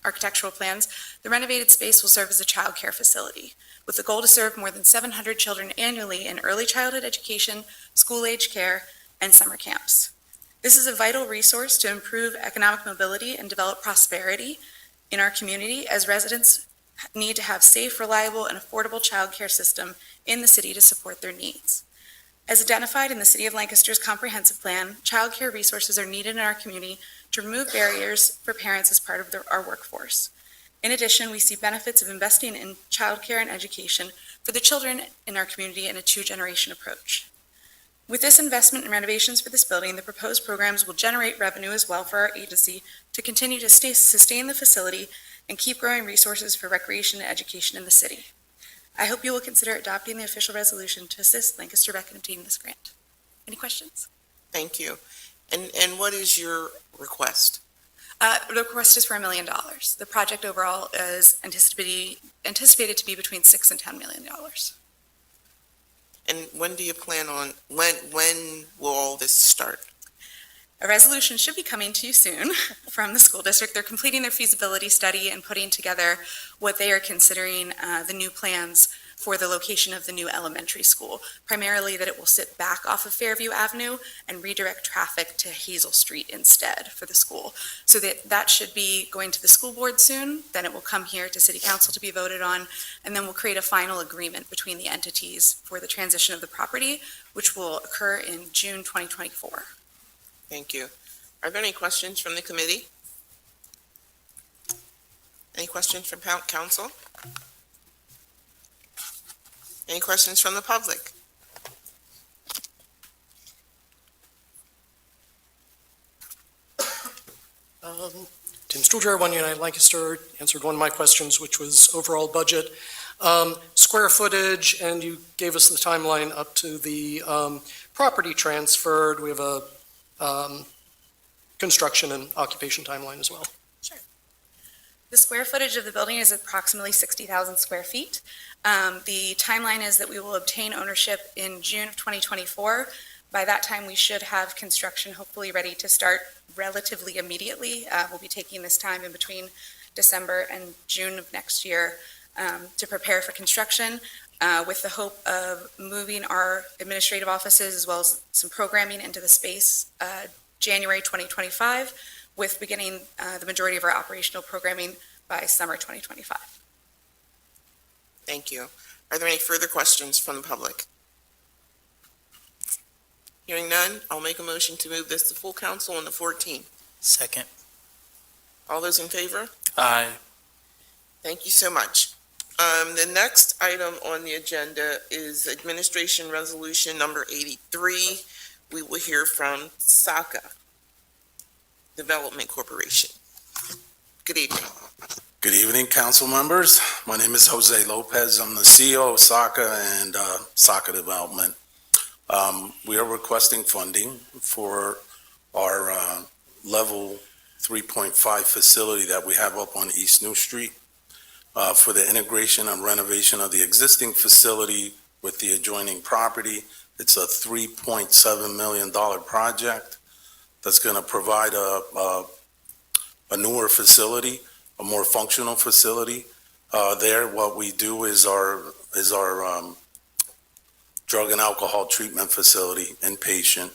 architectural plans, the renovated space will serve as a child care facility, with the goal to serve more than 700 children annually in early childhood education, school-age care, and summer camps. This is a vital resource to improve economic mobility and develop prosperity in our community, as residents need to have safe, reliable, and affordable child care system in the city to support their needs. As identified in the City of Lancaster's comprehensive plan, child care resources are needed in our community to remove barriers for parents as part of our workforce. In addition, we see benefits of investing in child care and education for the children in our community in a two-generation approach. With this investment in renovations for this building, the proposed programs will generate revenue as well for our agency to continue to sustain the facility and keep growing resources for recreation and education in the city. I hope you will consider adopting the official resolution to assist Lancaster Rec in obtaining this grant. Any questions? Thank you. And what is your request? The request is for $1 million. The project overall is anticipated to be between $6 and $10 million. And when do you plan on, when will all this start? A resolution should be coming to you soon from the school district. They're completing their feasibility study and putting together what they are considering the new plans for the location of the new elementary school, primarily that it will sit back off of Fairview Avenue and redirect traffic to Hazel Street instead for the school. So that should be going to the school board soon, then it will come here to City Council to be voted on, and then we'll create a final agreement between the entities for the transition of the property, which will occur in June 2024. Thank you. Are there any questions from the committee? Any questions from council? Any questions from the public? Tim Stuhljar, One United Lancaster, answered one of my questions, which was overall budget. Square footage, and you gave us the timeline up to the property transferred. We have a construction and occupation timeline as well. The square footage of the building is approximately 60,000 square feet. The timeline is that we will obtain ownership in June of 2024. By that time, we should have construction hopefully ready to start relatively immediately. We'll be taking this time in between December and June of next year to prepare for construction with the hope of moving our administrative offices as well as some programming into the space January 2025, with beginning the majority of our operational programming by summer 2025. Thank you. Are there any further questions from the public? Hearing none, I'll make a motion to move this to full council on the 14th. Second. All those in favor? Aye. Thank you so much. The next item on the agenda is Administration Resolution Number 83. We will hear from SACA Development Corporation. Good evening. Good evening, council members. My name is Jose Lopez. I'm the CEO of SACA and SACA Development. We are requesting funding for our level 3.5 facility that we have up on East New Street for the integration and renovation of the existing facility with the adjoining property. It's a $3.7 million project that's going to provide a newer facility, a more functional facility. There, what we do is our drug and alcohol treatment facility, inpatient,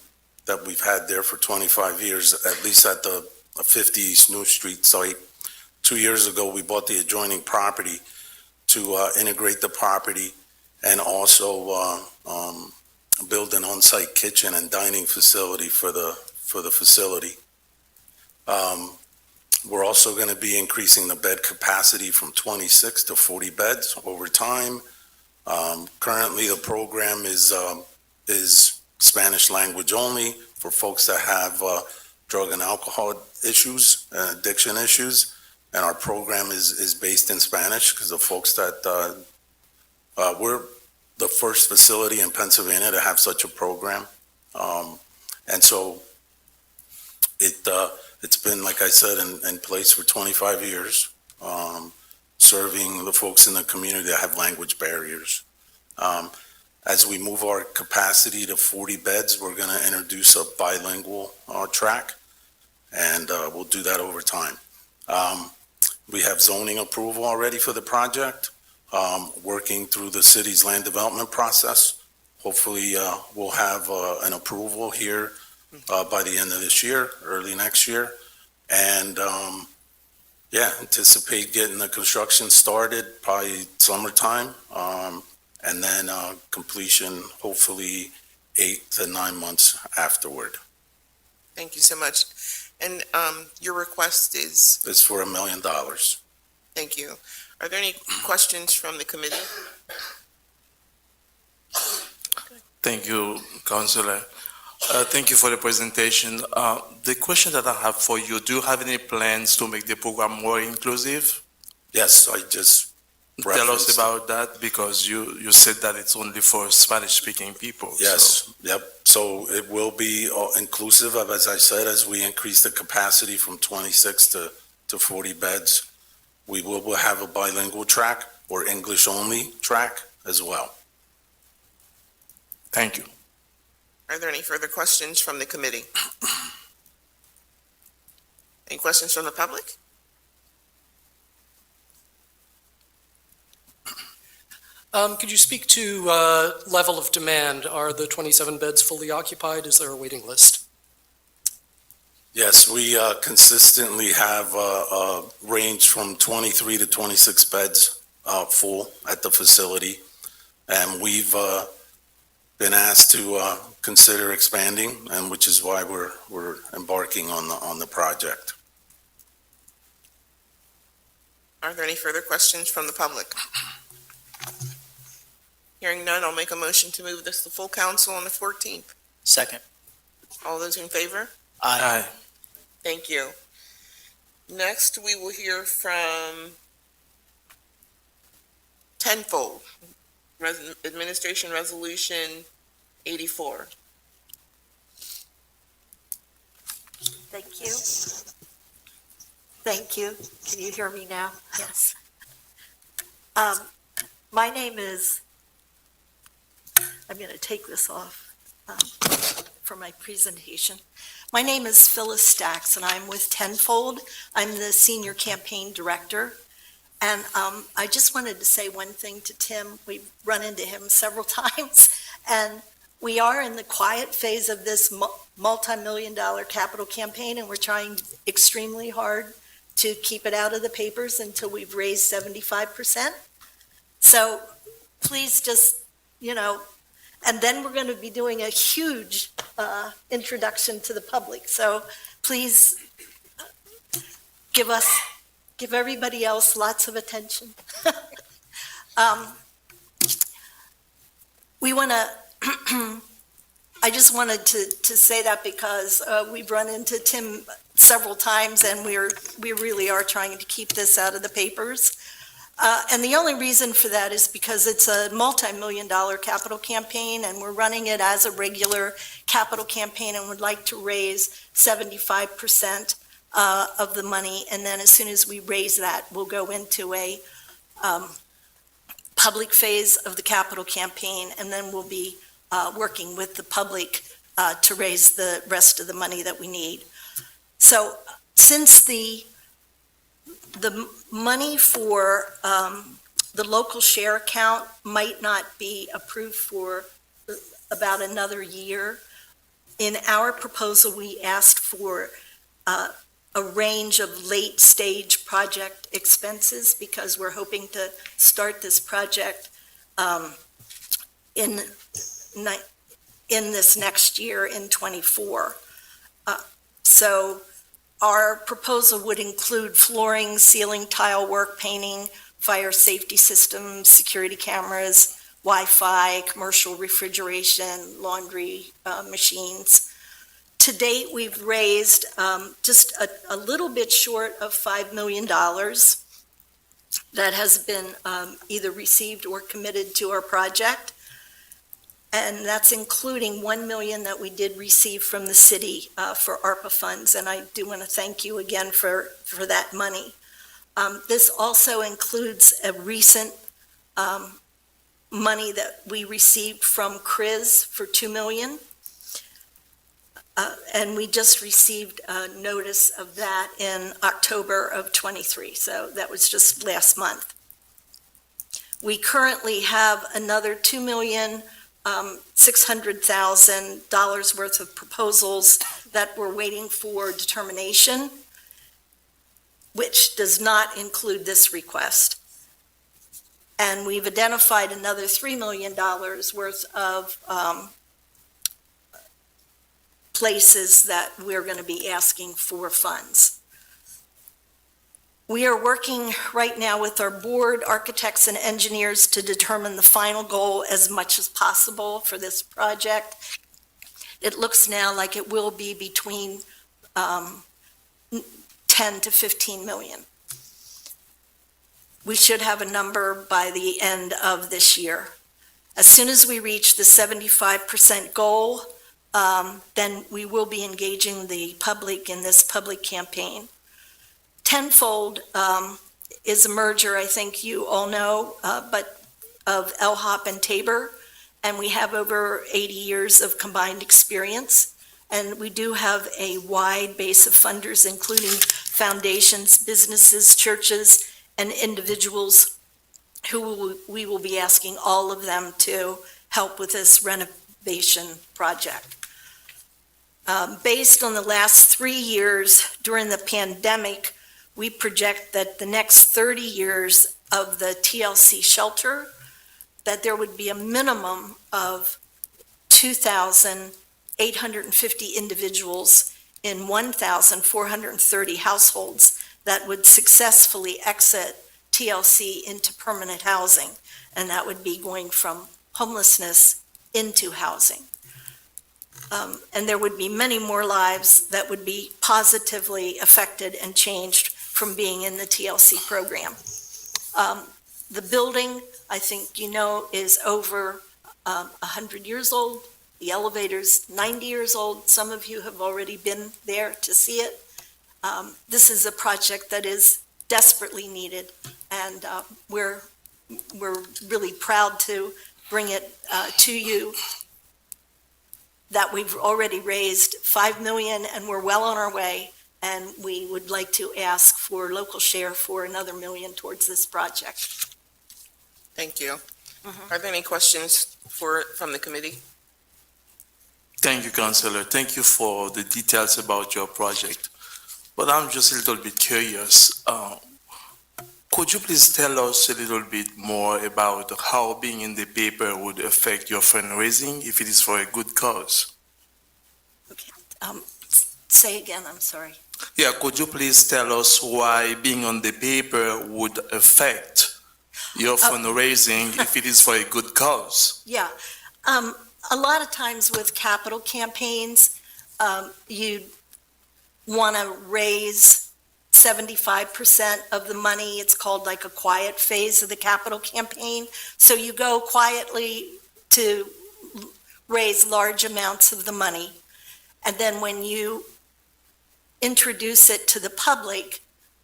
that we've had there for 25 years, at least at the 50 East New Street site. 2 years ago, we bought the adjoining property to integrate the property and also build an on-site kitchen and dining facility for the facility. We're also going to be increasing the bed capacity from 26 to 40 beds over time. Currently, the program is Spanish language only for folks that have drug and alcohol issues, addiction issues, and our program is based in Spanish because the folks that we're the first facility in Pennsylvania to have such a program, and so it's been, like I said, in place for 25 years, serving the folks in the community that have language barriers. As we move our capacity to 40 beds, we're going to introduce a bilingual track, and we'll do that over time. We have zoning approval already for the project, working through the city's land development process. Hopefully, we'll have an approval here by the end of this year, early next year. And anticipate getting the construction started by summertime, and then completion hopefully 8 to 9 months afterward. Thank you so much. And your request is? It's for $1 million. Thank you. Are there any questions from the committee? Thank you, Councilor. Thank you for the presentation. The question that I have for you, do you have any plans to make the program more inclusive? Yes, I just Tell us about that, because you said that it's only for Spanish-speaking people. Yes, yep. So it will be inclusive of, as I said, as we increase the capacity from 26 to 40 beds. We will have a bilingual track or English-only track as well. Thank you. Are there any further questions from the committee? Any questions from the public? Could you speak to level of demand? Are the 27 beds fully occupied? Is there a waiting list? Yes, we consistently have a range from 23 to 26 beds full at the facility. And we've been asked to consider expanding, and which is why we're embarking on the project. Are there any further questions from the public? Hearing none, I'll make a motion to move this to full council on the 14th. Second. All those in favor? Aye. Thank you. Next, we will hear from Tenfold, Administration Resolution 84. Thank you. Thank you. Can you hear me now? Yes. My name is, I'm going to take this off for my presentation. My name is Phyllis Stacks, and I'm with Tenfold. I'm the Senior Campaign Director. And I just wanted to say one thing to Tim. We've run into him several times, and we are in the quiet phase of this multi-million-dollar capital campaign, and we're trying extremely hard to keep it out of the papers until we've raised 75%. So please just, and then we're going to be doing a huge introduction to the public. So please give everybody else lots of attention. We want to, I just wanted to say that because we've run into Tim several times, and we really are trying to keep this out of the papers. And the only reason for that is because it's a multi-million-dollar capital campaign, and we're running it as a regular capital campaign and would like to raise 75% of the money. And then as soon as we raise that, we'll go into a public phase of the capital campaign, and then we'll be working with the public to raise the rest of the money that we need. So since the money for the local share account might not be approved for about another year, in our proposal, we asked for a range of late-stage project expenses because we're hoping to start this project in this next year, in '24. So our proposal would include flooring, ceiling, tile work, painting, fire safety systems, security cameras, Wi-Fi, commercial refrigeration, laundry machines. To date, we've raised just a little bit short of $5 million that has been either received or committed to our project. And that's including $1 million that we did receive from the city for ARPA funds. And I do want to thank you again for that money. This also includes a recent money that we received from CRIS for $2 million. And we just received a notice of that in October of '23. So that was just last month. We currently have another $2,600,000 worth of proposals that we're waiting for determination, which does not include this request. And we've identified another $3 million worth of places that we're going to be asking for funds. We are working right now with our board, architects and engineers to determine the final goal as much as possible for this project. It looks now like it will be between 10 to 15 million. We should have a number by the end of this year. As soon as we reach the 75% goal, then we will be engaging the public in this public campaign. Tenfold is a merger, I think you all know, but of LHOP and Tabor, and we have over 80 years of combined experience. And we do have a wide base of funders, including foundations, businesses, churches, and individuals who we will be asking all of them to help with this renovation project. Based on the last 3 years during the pandemic, we project that the next 30 years of the TLC shelter, that there would be a minimum of 2,850 individuals in 1,430 households that would successfully exit TLC into permanent housing. And that would be going from homelessness into housing. And there would be many more lives that would be positively affected and changed from being in the TLC program. The building, I think you know, is over 100 years old. The elevator's 90 years old. Some of you have already been there to see it. This is a project that is desperately needed, and we're really proud to bring it to you, that we've already raised $5 million and we're well on our way, and we would like to ask for local share for another $1 million towards this project. Thank you. Are there any questions from the committee? Thank you, Councillor. Thank you for the details about your project. But I'm just a little bit curious. Could you please tell us a little bit more about how being in the paper would affect your fundraising if it is for a good cause? Okay. Say again, I'm sorry. Yeah, could you please tell us why being on the paper would affect your fundraising if it is for a good cause? Yeah. A lot of times with capital campaigns, want to raise 75% of the money. It's called like a quiet phase of the capital campaign. So you go quietly to raise large amounts of the money. And then when you introduce it to the public,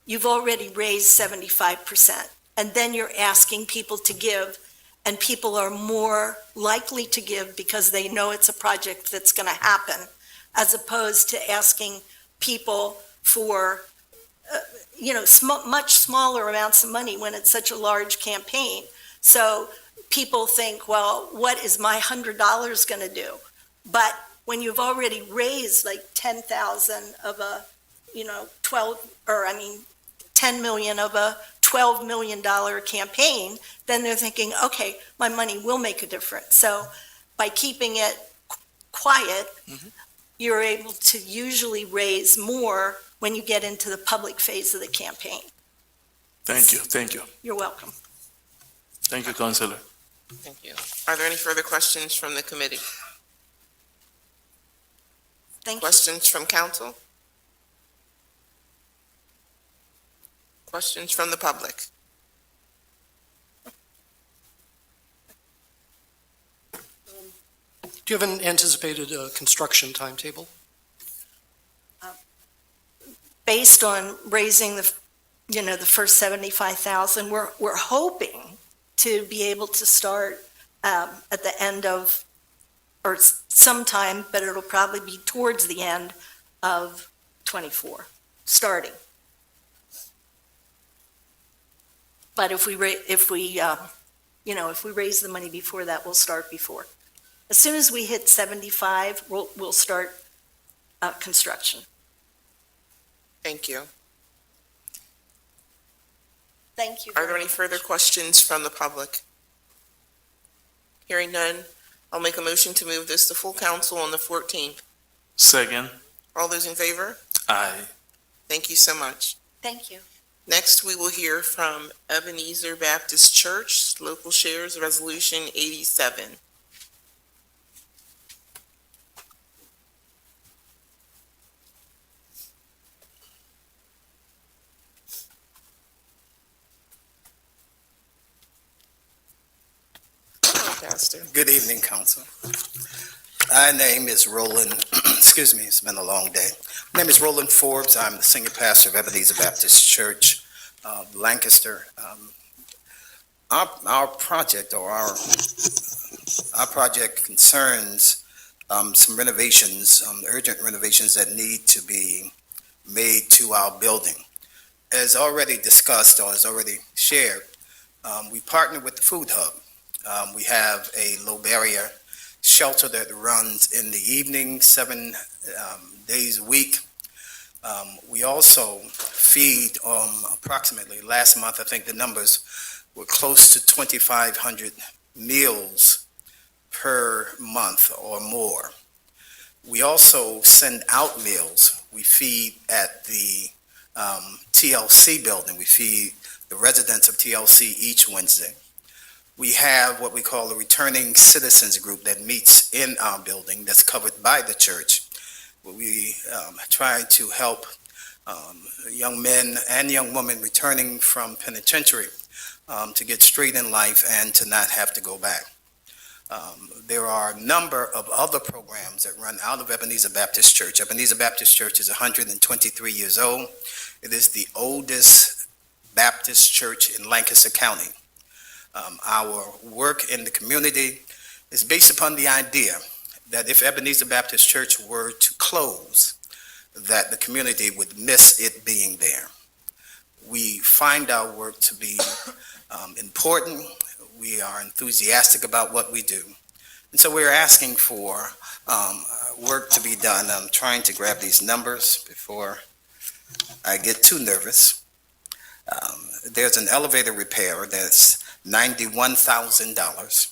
you've already raised 75%. And then you're asking people to give, and people are more likely to give because they know it's a project that's going to happen, as opposed to asking people for, much smaller amounts of money when it's such a large campaign. So people think, well, what is my $100 going to do? But when you've already raised like 10,000 of a, 10 million of a $12 million campaign, then they're thinking, okay, my money will make a difference. So by keeping it quiet, you're able to usually raise more when you get into the public phase of the campaign. Thank you. You're welcome. Thank you, Councillor. Thank you. Are there any further questions from the committee? Thank you. Questions from council? Questions from the public? Do you have an anticipated construction timetable? Based on raising the first 75,000, we're hoping to be able to start at the end of, or sometime, but it'll probably be towards the end of 24, starting. But if we raise the money before that, we'll start before. As soon as we hit 75, we'll start construction. Thank you. Thank you. Are there any further questions from the public? Hearing none, I'll make a motion to move this to full council on the 14th. Second. All those in favor? Aye. Thank you so much. Thank you. Next, we will hear from Ebenezer Baptist Church, Local Shares Resolution 87. Pastor. Good evening, Council. My name is Roland, excuse me, it's been a long day. My name is Roland Forbes. I'm the senior pastor of Ebenezer Baptist Church, Lancaster. Our project, or our project concerns some renovations, urgent renovations that need to be made to our building. As already discussed, or as already shared, we partner with the Food Hub. We have a low barrier shelter that runs in the evening, 7 days a week. We also feed approximately, last month, I think the numbers were close to 2,500 meals per month or more. We also send out meals. We feed at the TLC building. We feed the residents of TLC each Wednesday. We have what we call a returning citizens group that meets in our building that's covered by the church. We try to help young men and young women returning from penitentiary to get straight in life and to not have to go back. There are a number of other programs that run out of Ebenezer Baptist Church. Ebenezer Baptist Church is 123 years old. It is the oldest Baptist church in Lancaster County. Our work in the community is based upon the idea that if Ebenezer Baptist Church were to close, that the community would miss it being there. We find our work to be important. We are enthusiastic about what we do. And so we're asking for work to be done. I'm trying to grab these numbers before I get too nervous. There's an elevator repair that's $91,000.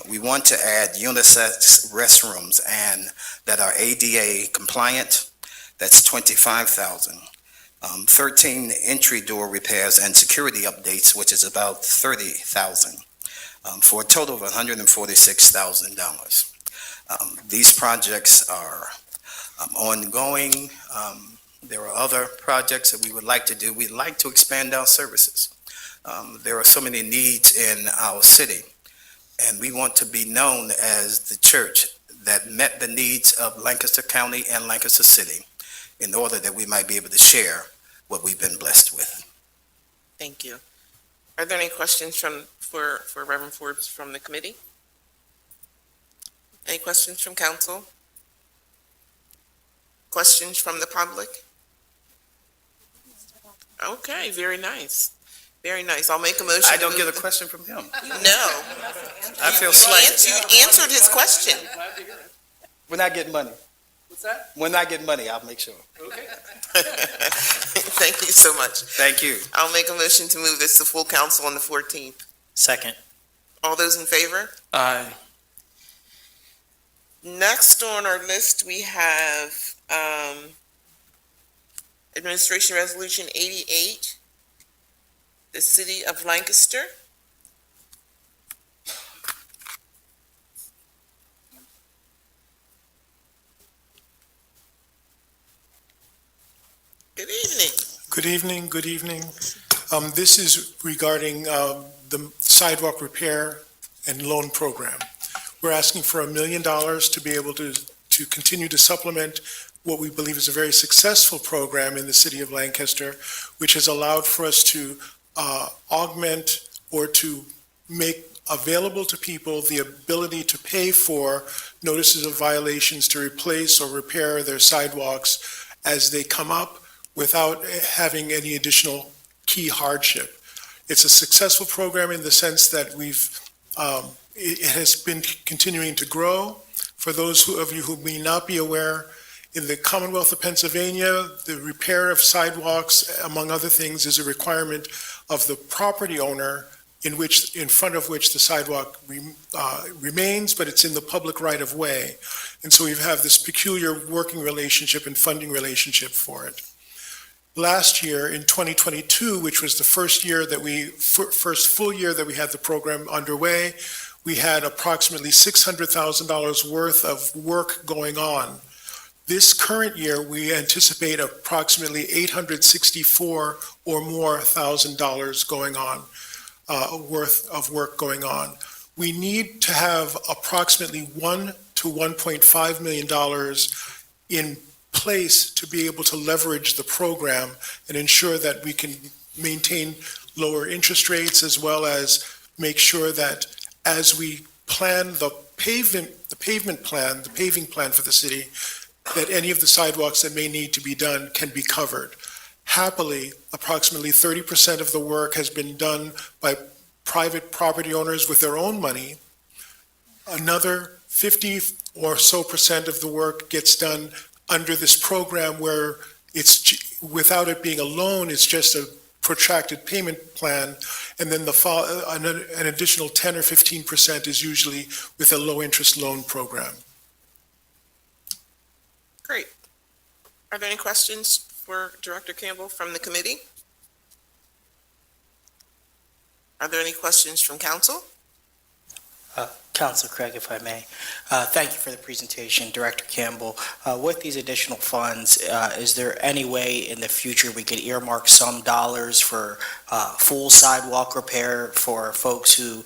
We want to add unisex restrooms and that are ADA compliant. That's $25,000. 13 entry door repairs and security updates, which is about $30,000, for a total of $146,000. These projects are ongoing. There are other projects that we would like to do. We'd like to expand our services. There are so many needs in our city, and we want to be known as the church that met the needs of Lancaster County and Lancaster City in order that we might be able to share what we've been blessed with. Thank you. Are there any questions for Reverend Forbes from the committee? Any questions from council? Questions from the public? Okay, very nice. Very nice. I'll make a motion. I don't get a question from him. No. I feel You slighted. answered his question. We're not getting money. What's that? When I get money, I'll make sure. Okay. Thank you so much. Thank you. I'll make a motion to move this to full council on the 14th. Second. All those in favor? Aye. Next on our list, we have Administration Resolution 88, the City of Lancaster. Good evening. Good evening, good evening. This is regarding the sidewalk repair and loan program. We're asking for $1 million to be able to continue to supplement what we believe is a very successful program in the city of Lancaster, which has allowed for us to augment or to make available to people the ability to pay for notices of violations to replace or repair their sidewalks as they come up without having any additional key hardship. It's a successful program in the sense that it has been continuing to grow. For those of you who may not be aware, in the Commonwealth of Pennsylvania, the repair of sidewalks, among other things, is a requirement of the property owner in front of which the sidewalk remains, but it's in the public right of way. And so we have this peculiar working relationship and funding relationship for it. Last year, in 2022, which was the first full year that we had the program underway, we had approximately $600,000 worth of work going on. This current year, we anticipate approximately $864 or more $1,000 going on, worth of work going on. We need to have approximately $1 to $1.5 million in place to be able to leverage the program and ensure that we can maintain lower interest rates, as well as make sure that as we plan the paving plan for the city, that any of the sidewalks that may need to be done can be covered. Happily, approximately 30% of the work has been done by private property owners with their own money. Another 50 or so percent of the work gets done under this program where it's, without it being a loan, it's just a protracted payment plan, and then an additional 10 or 15% is usually with a low-interest loan program. Great. Are there any questions for Director Campbell from the committee? Are there any questions from council? Council Craig, if I may. Thank you for the presentation, Director Campbell. With these additional funds, is there any way in the future we could earmark some dollars for full sidewalk repair for folks who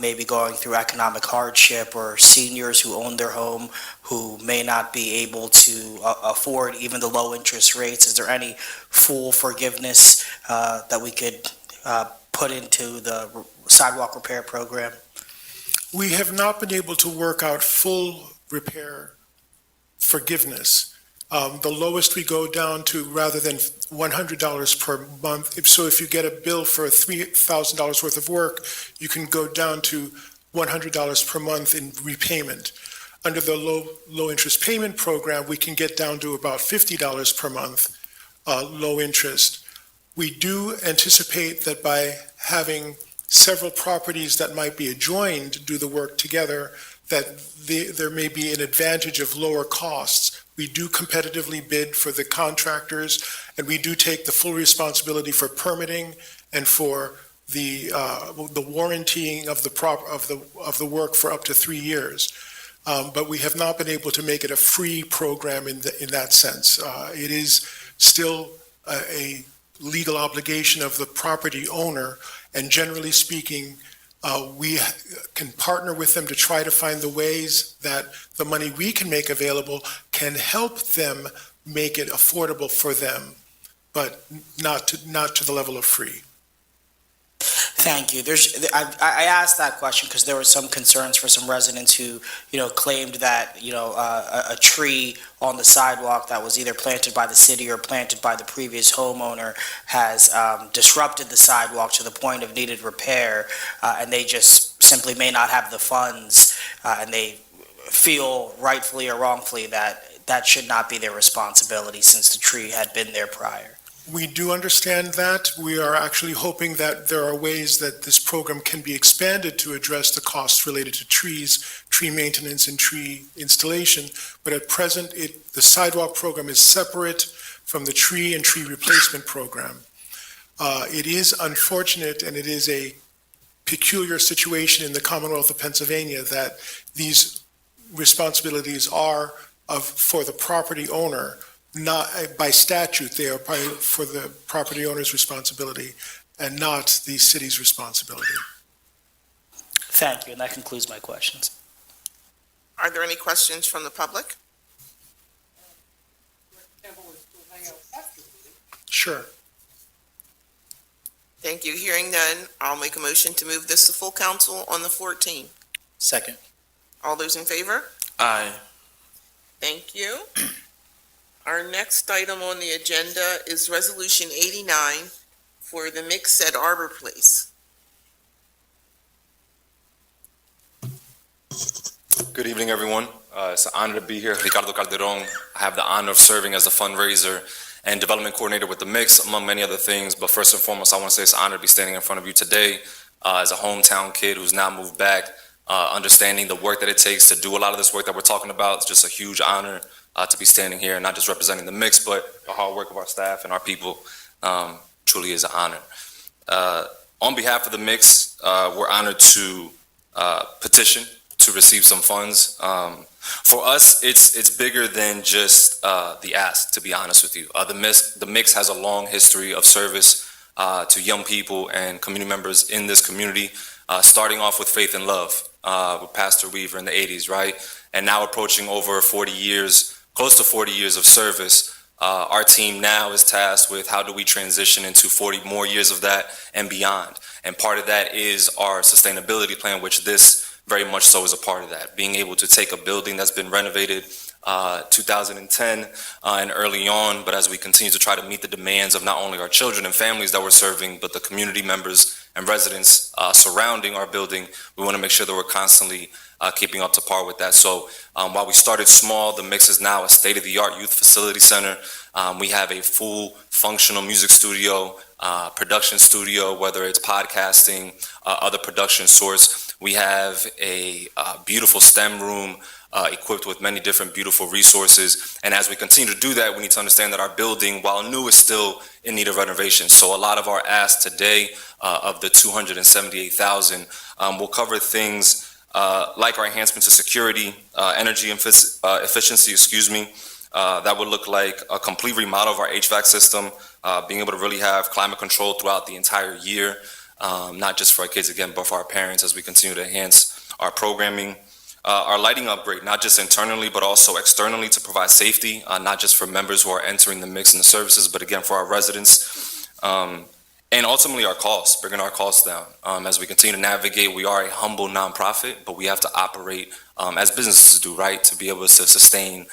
may be going through economic hardship, or seniors who own their home who may not be able to afford even the low interest rates? Is there any full forgiveness that we could put into the sidewalk repair program? We have not been able to work out full repair forgiveness. The lowest we go down to, rather than $100 per month, so if you get a bill for $3,000 worth of work, you can go down to $100 per month in repayment. Under the low interest payment program, we can get down to about $50 per month, low interest. We do anticipate that by having several properties that might be adjoined do the work together, that there may be an advantage of lower costs. We do competitively bid for the contractors, and we do take the full responsibility for permitting and for the warrantying of the work for up to 3 years. but we have not been able to make it a free program in that sense. It is still a legal obligation of the property owner, and generally speaking, we can partner with them to try to find the ways that the money we can make available can help them make it affordable for them, but not to the level of free. Thank you. I asked that question because there were some concerns for some residents who, claimed that, a tree on the sidewalk that was either planted by the city or planted by the previous homeowner has disrupted the sidewalk to the point of needed repair, and they just simply may not have the funds, and they feel rightfully or wrongfully that should not be their responsibility since the tree had been there prior. We do understand that. We are actually hoping that there are ways that this program can be expanded to address the costs related to trees, tree maintenance, and tree installation. But at present, the sidewalk program is separate from the tree and tree replacement program. It is unfortunate, and it is a peculiar situation in the Commonwealth of Pennsylvania that these responsibilities are for the property owner. Not by statute, they are for the property owner's responsibility and not the city's responsibility. Thank you, and that concludes my questions. Are there any questions from the public? Sure. Thank you. Hearing none, I'll make a motion to move this to full council on the 14th. Second. All those in favor? Aye. Thank you. Our next item on the agenda is Resolution 89 for the mix at Arbor Place. Good evening, everyone. It's an honor to be here. Ricardo Calderon. I have the honor of serving as the fundraiser and development coordinator with the Mix, among many other things. But first and foremost, I want to say it's an honor to be standing in front of you today as a hometown kid who's now moved back, understanding the work that it takes to do a lot of this work that we're talking about. It's just a huge honor to be standing here and not just representing the Mix, but the hard work of our staff and our people. Truly is an honor. On behalf of the Mix, we're honored to petition to receive some funds. For us, it's bigger than just the ask, to be honest with you. The Mix has a long history of service to young people and community members in this community, starting off with Faith and Love with Pastor Weaver in the 80s, right? And now approaching over 40 years, close to 40 years of service. Our team now is tasked with how do we transition into 40 more years of that and beyond. And part of that is our sustainability plan, which this very much so is a part of that. Being able to take a building that's been renovated 2010 and early on, but as we continue to try to meet the demands of not only our children and families that we're serving, but the community members and residents surrounding our building, we want to make sure that we're constantly keeping up to par with that. So while we started small, the Mix is now a state-of-the-art youth facility center. We have a full functional music studio, production studio, whether it's podcasting, other production source. We have a beautiful STEM room equipped with many different beautiful resources. And as we continue to do that, we need to understand that our building, while new, is still in need of renovation. So a lot of our ask today of the $278,000 will cover things like our enhancements to security, energy efficiency, that would look like a complete remodel of our HVAC system, being able to really have climate control throughout the entire year, not just for our kids, again, but for our parents as we continue to enhance our programming. Our lighting upgrade, not just internally, but also externally to provide safety, not just for members who are entering the Mix and the services, but again, for our residents. And ultimately our costs, bringing our costs down. As we continue to navigate, we are a humble nonprofit, but we have to operate as businesses do, right, to be able to sustain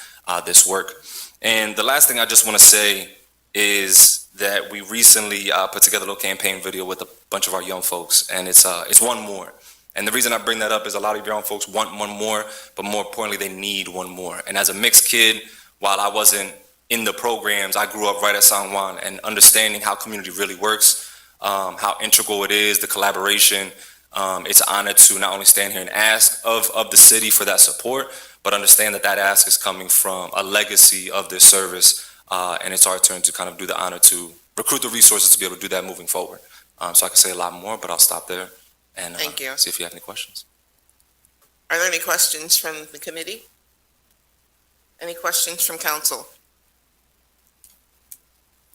this work. And the last thing I just want to say is that we recently put together a little campaign video with a bunch of our young folks, and it's one more. And the reason I bring that up is a lot of young folks want one more, but more importantly, they need one more. And as a Mixed kid, while I wasn't in the programs, I grew up right at San Juan, and understanding how community really works, how integral it is, the collaboration. It's an honor to not only stand here and ask of the city for that support, but understand that that ask is coming from a legacy of this service. And it's our turn to kind of do the honor to recruit the resources to be able to do that moving forward. So I could say a lot more, but I'll stop there and Thank you. see if you have any questions. Are there any questions from the committee? Any questions from council?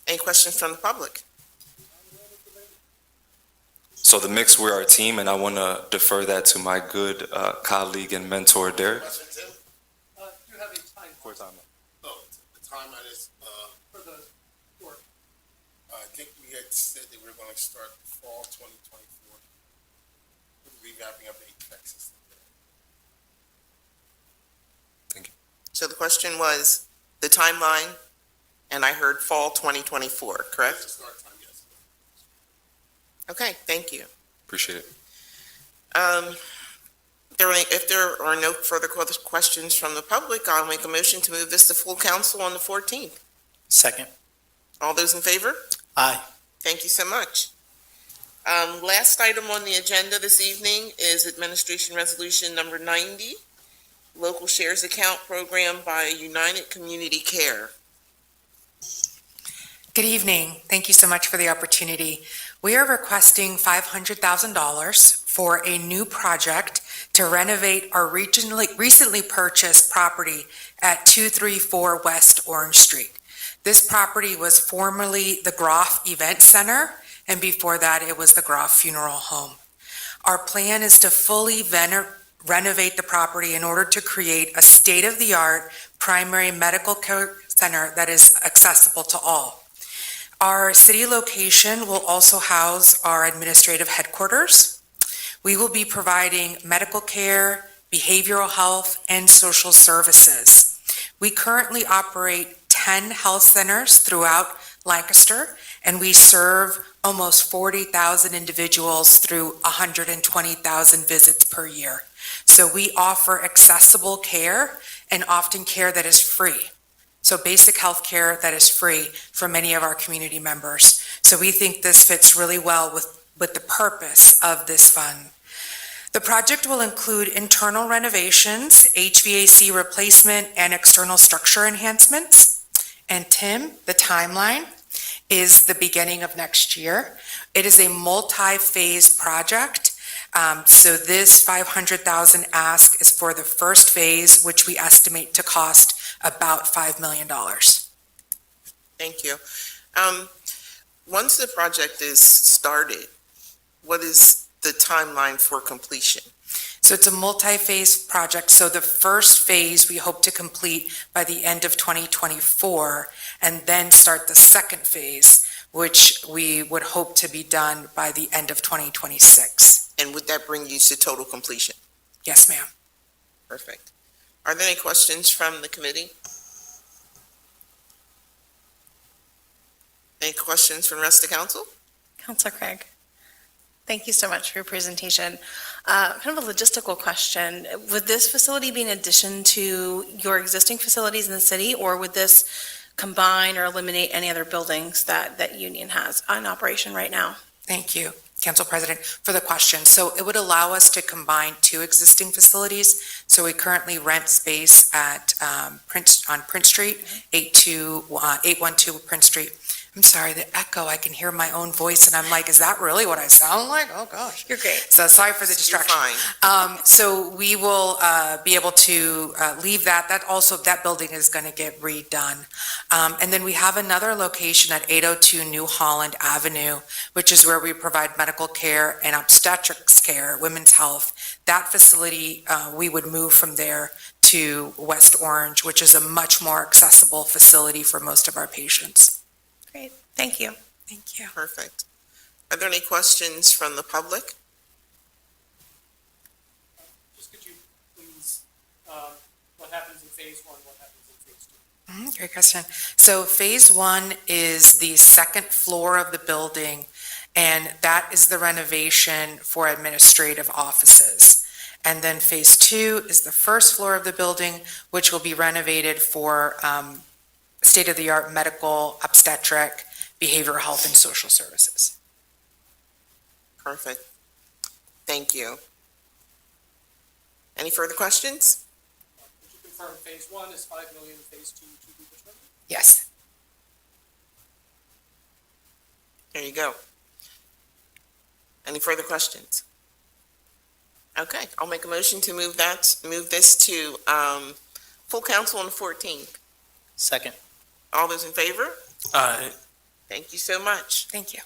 Any questions from the public? So the mix, we're our team, and I want to defer that to my good colleague and mentor, Derek. You have a time For time. Oh, the timeline is, for the work. I think we had said that we were going to start fall 2024. With revamping of the HVAC system. So the question was the timeline, and I heard fall 2024, correct? Start time, yes. Okay, thank you. Appreciate it. If there are no further questions from the public, I'll make a motion to move this to full council on the 14th. Second. All those in favor? Aye. Thank you so much. Last item on the agenda this evening is Administration Resolution Number 90, Local Shares Account Program by United Community Care. Good evening. Thank you so much for the opportunity. We are requesting $500,000 for a new project to renovate our recently purchased property at 234 West Orange Street. This property was formerly the Groff Event Center, and before that, it was the Groff Funeral Home. Our plan is to fully renovate the property in order to create a state-of-the-art primary medical care center that is accessible to all. Our city location will also house our administrative headquarters. We will be providing medical care, behavioral health, and social services. We currently operate 10 health centers throughout Lancaster, and we serve almost 40,000 individuals through 120,000 visits per year. So we offer accessible care and often care that is free. So basic health care that is free for many of our community members. So we think this fits really well with the purpose of this fund. The project will include internal renovations, HVAC replacement, and external structure enhancements. And Tim, the timeline is the beginning of next year. It is a multi-phase project. So this $500,000 ask is for the first phase, which we estimate to cost about $5 million. Thank you. Once the project is started, what is the timeline for completion? So it's a multi-phase project. So the first phase we hope to complete by the end of 2024, and then start the second phase, which we would hope to be done by the end of 2026. And would that bring you to total completion? Yes, ma'am. Perfect. Are there any questions from the committee? Any questions from the rest of the council? Councilor Craig, thank you so much for your presentation. Kind of a logistical question. Would this facility be in addition to your existing facilities in the city, or would this combine or eliminate any other buildings that Union has in operation right now? Thank you, Council President, for the question. So it would allow us to combine two existing facilities. So we currently rent space at on Prince Street, 812 Prince Street. I'm sorry, the echo, I can hear my own voice, and I'm like, is that really what I sound like? Oh, gosh. You're great. So sorry for the distraction. You're fine. So we will be able to leave that. That building is going to get redone. And then we have another location at 802 New Holland Avenue, which is where we provide medical care and obstetrics care, women's health. That facility, we would move from there to West Orange, which is a much more accessible facility for most of our patients. Great, thank you. Thank you. Perfect. Are there any questions from the public? Just could you please, what happens in phase one, what happens in phase two? Great question. So phase one is the second floor of the building, and that is the renovation for administrative offices. And then phase two is the first floor of the building, which will be renovated for state-of-the-art medical, obstetric, behavioral health, and social services. Perfect. Thank you. Any further questions? Would you confirm phase one is 5 million, phase two to be determined? Yes. There you go. Any further questions? Okay, I'll make a motion to move this to, full council on the 14th. Second. All those in favor? Aye. Thank you so much. Thank you.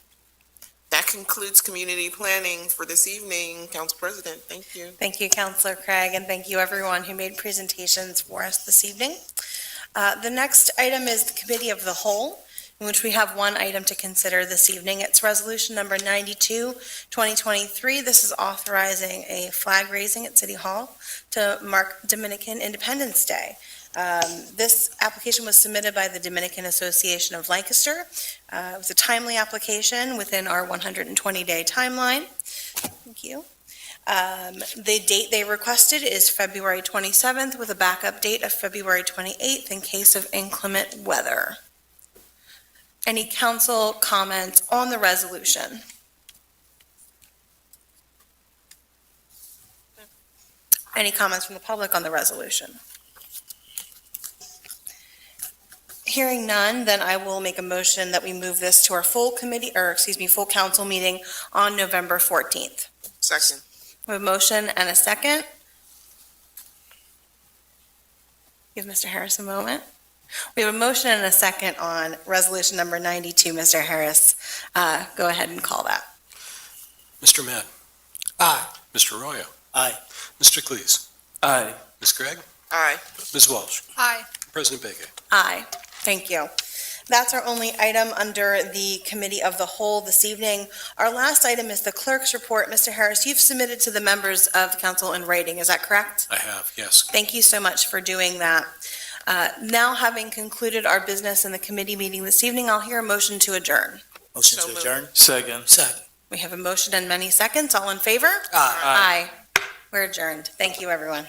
That concludes community planning for this evening. Council President, thank you. Thank you, Councilor Craig, and thank you everyone who made presentations for us this evening. The next item is the Committee of the Whole, in which we have one item to consider this evening. It's Resolution Number 92, 2023. This is authorizing a flag raising at City Hall to mark Dominican Independence Day. This application was submitted by the Dominican Association of Lancaster. It was a timely application within our 120-day timeline. Thank you. The date they requested is February 27th with a backup date of February 28th in case of inclement weather. Any council comments on the resolution? Any comments from the public on the resolution? Hearing none, then I will make a motion that we move this to our full council meeting on November 14th. Second. We have a motion and a second. Give Mr. Harris a moment. We have a motion and a second on resolution number 92. Mr. Harris, go ahead and call that. Mr. Mann. Aye. Mr. Arroyo. Aye. Mr. Cleese. Aye. Ms. Gregg. Aye. Ms. Walsh. Aye. President Bege. Aye. Thank you. That's our only item under the Committee of the Whole this evening. Our last item is the clerk's report. Mr. Harris, you've submitted to the members of the council in writing, is that correct? I have, yes. Thank you so much for doing that. Now, having concluded our business in the committee meeting this evening, I'll hear a motion to adjourn. Motion So to moved. adjourn? Second. Second. We have a motion and many seconds. All in favor? Aye. Aye. We're adjourned. Thank you, everyone.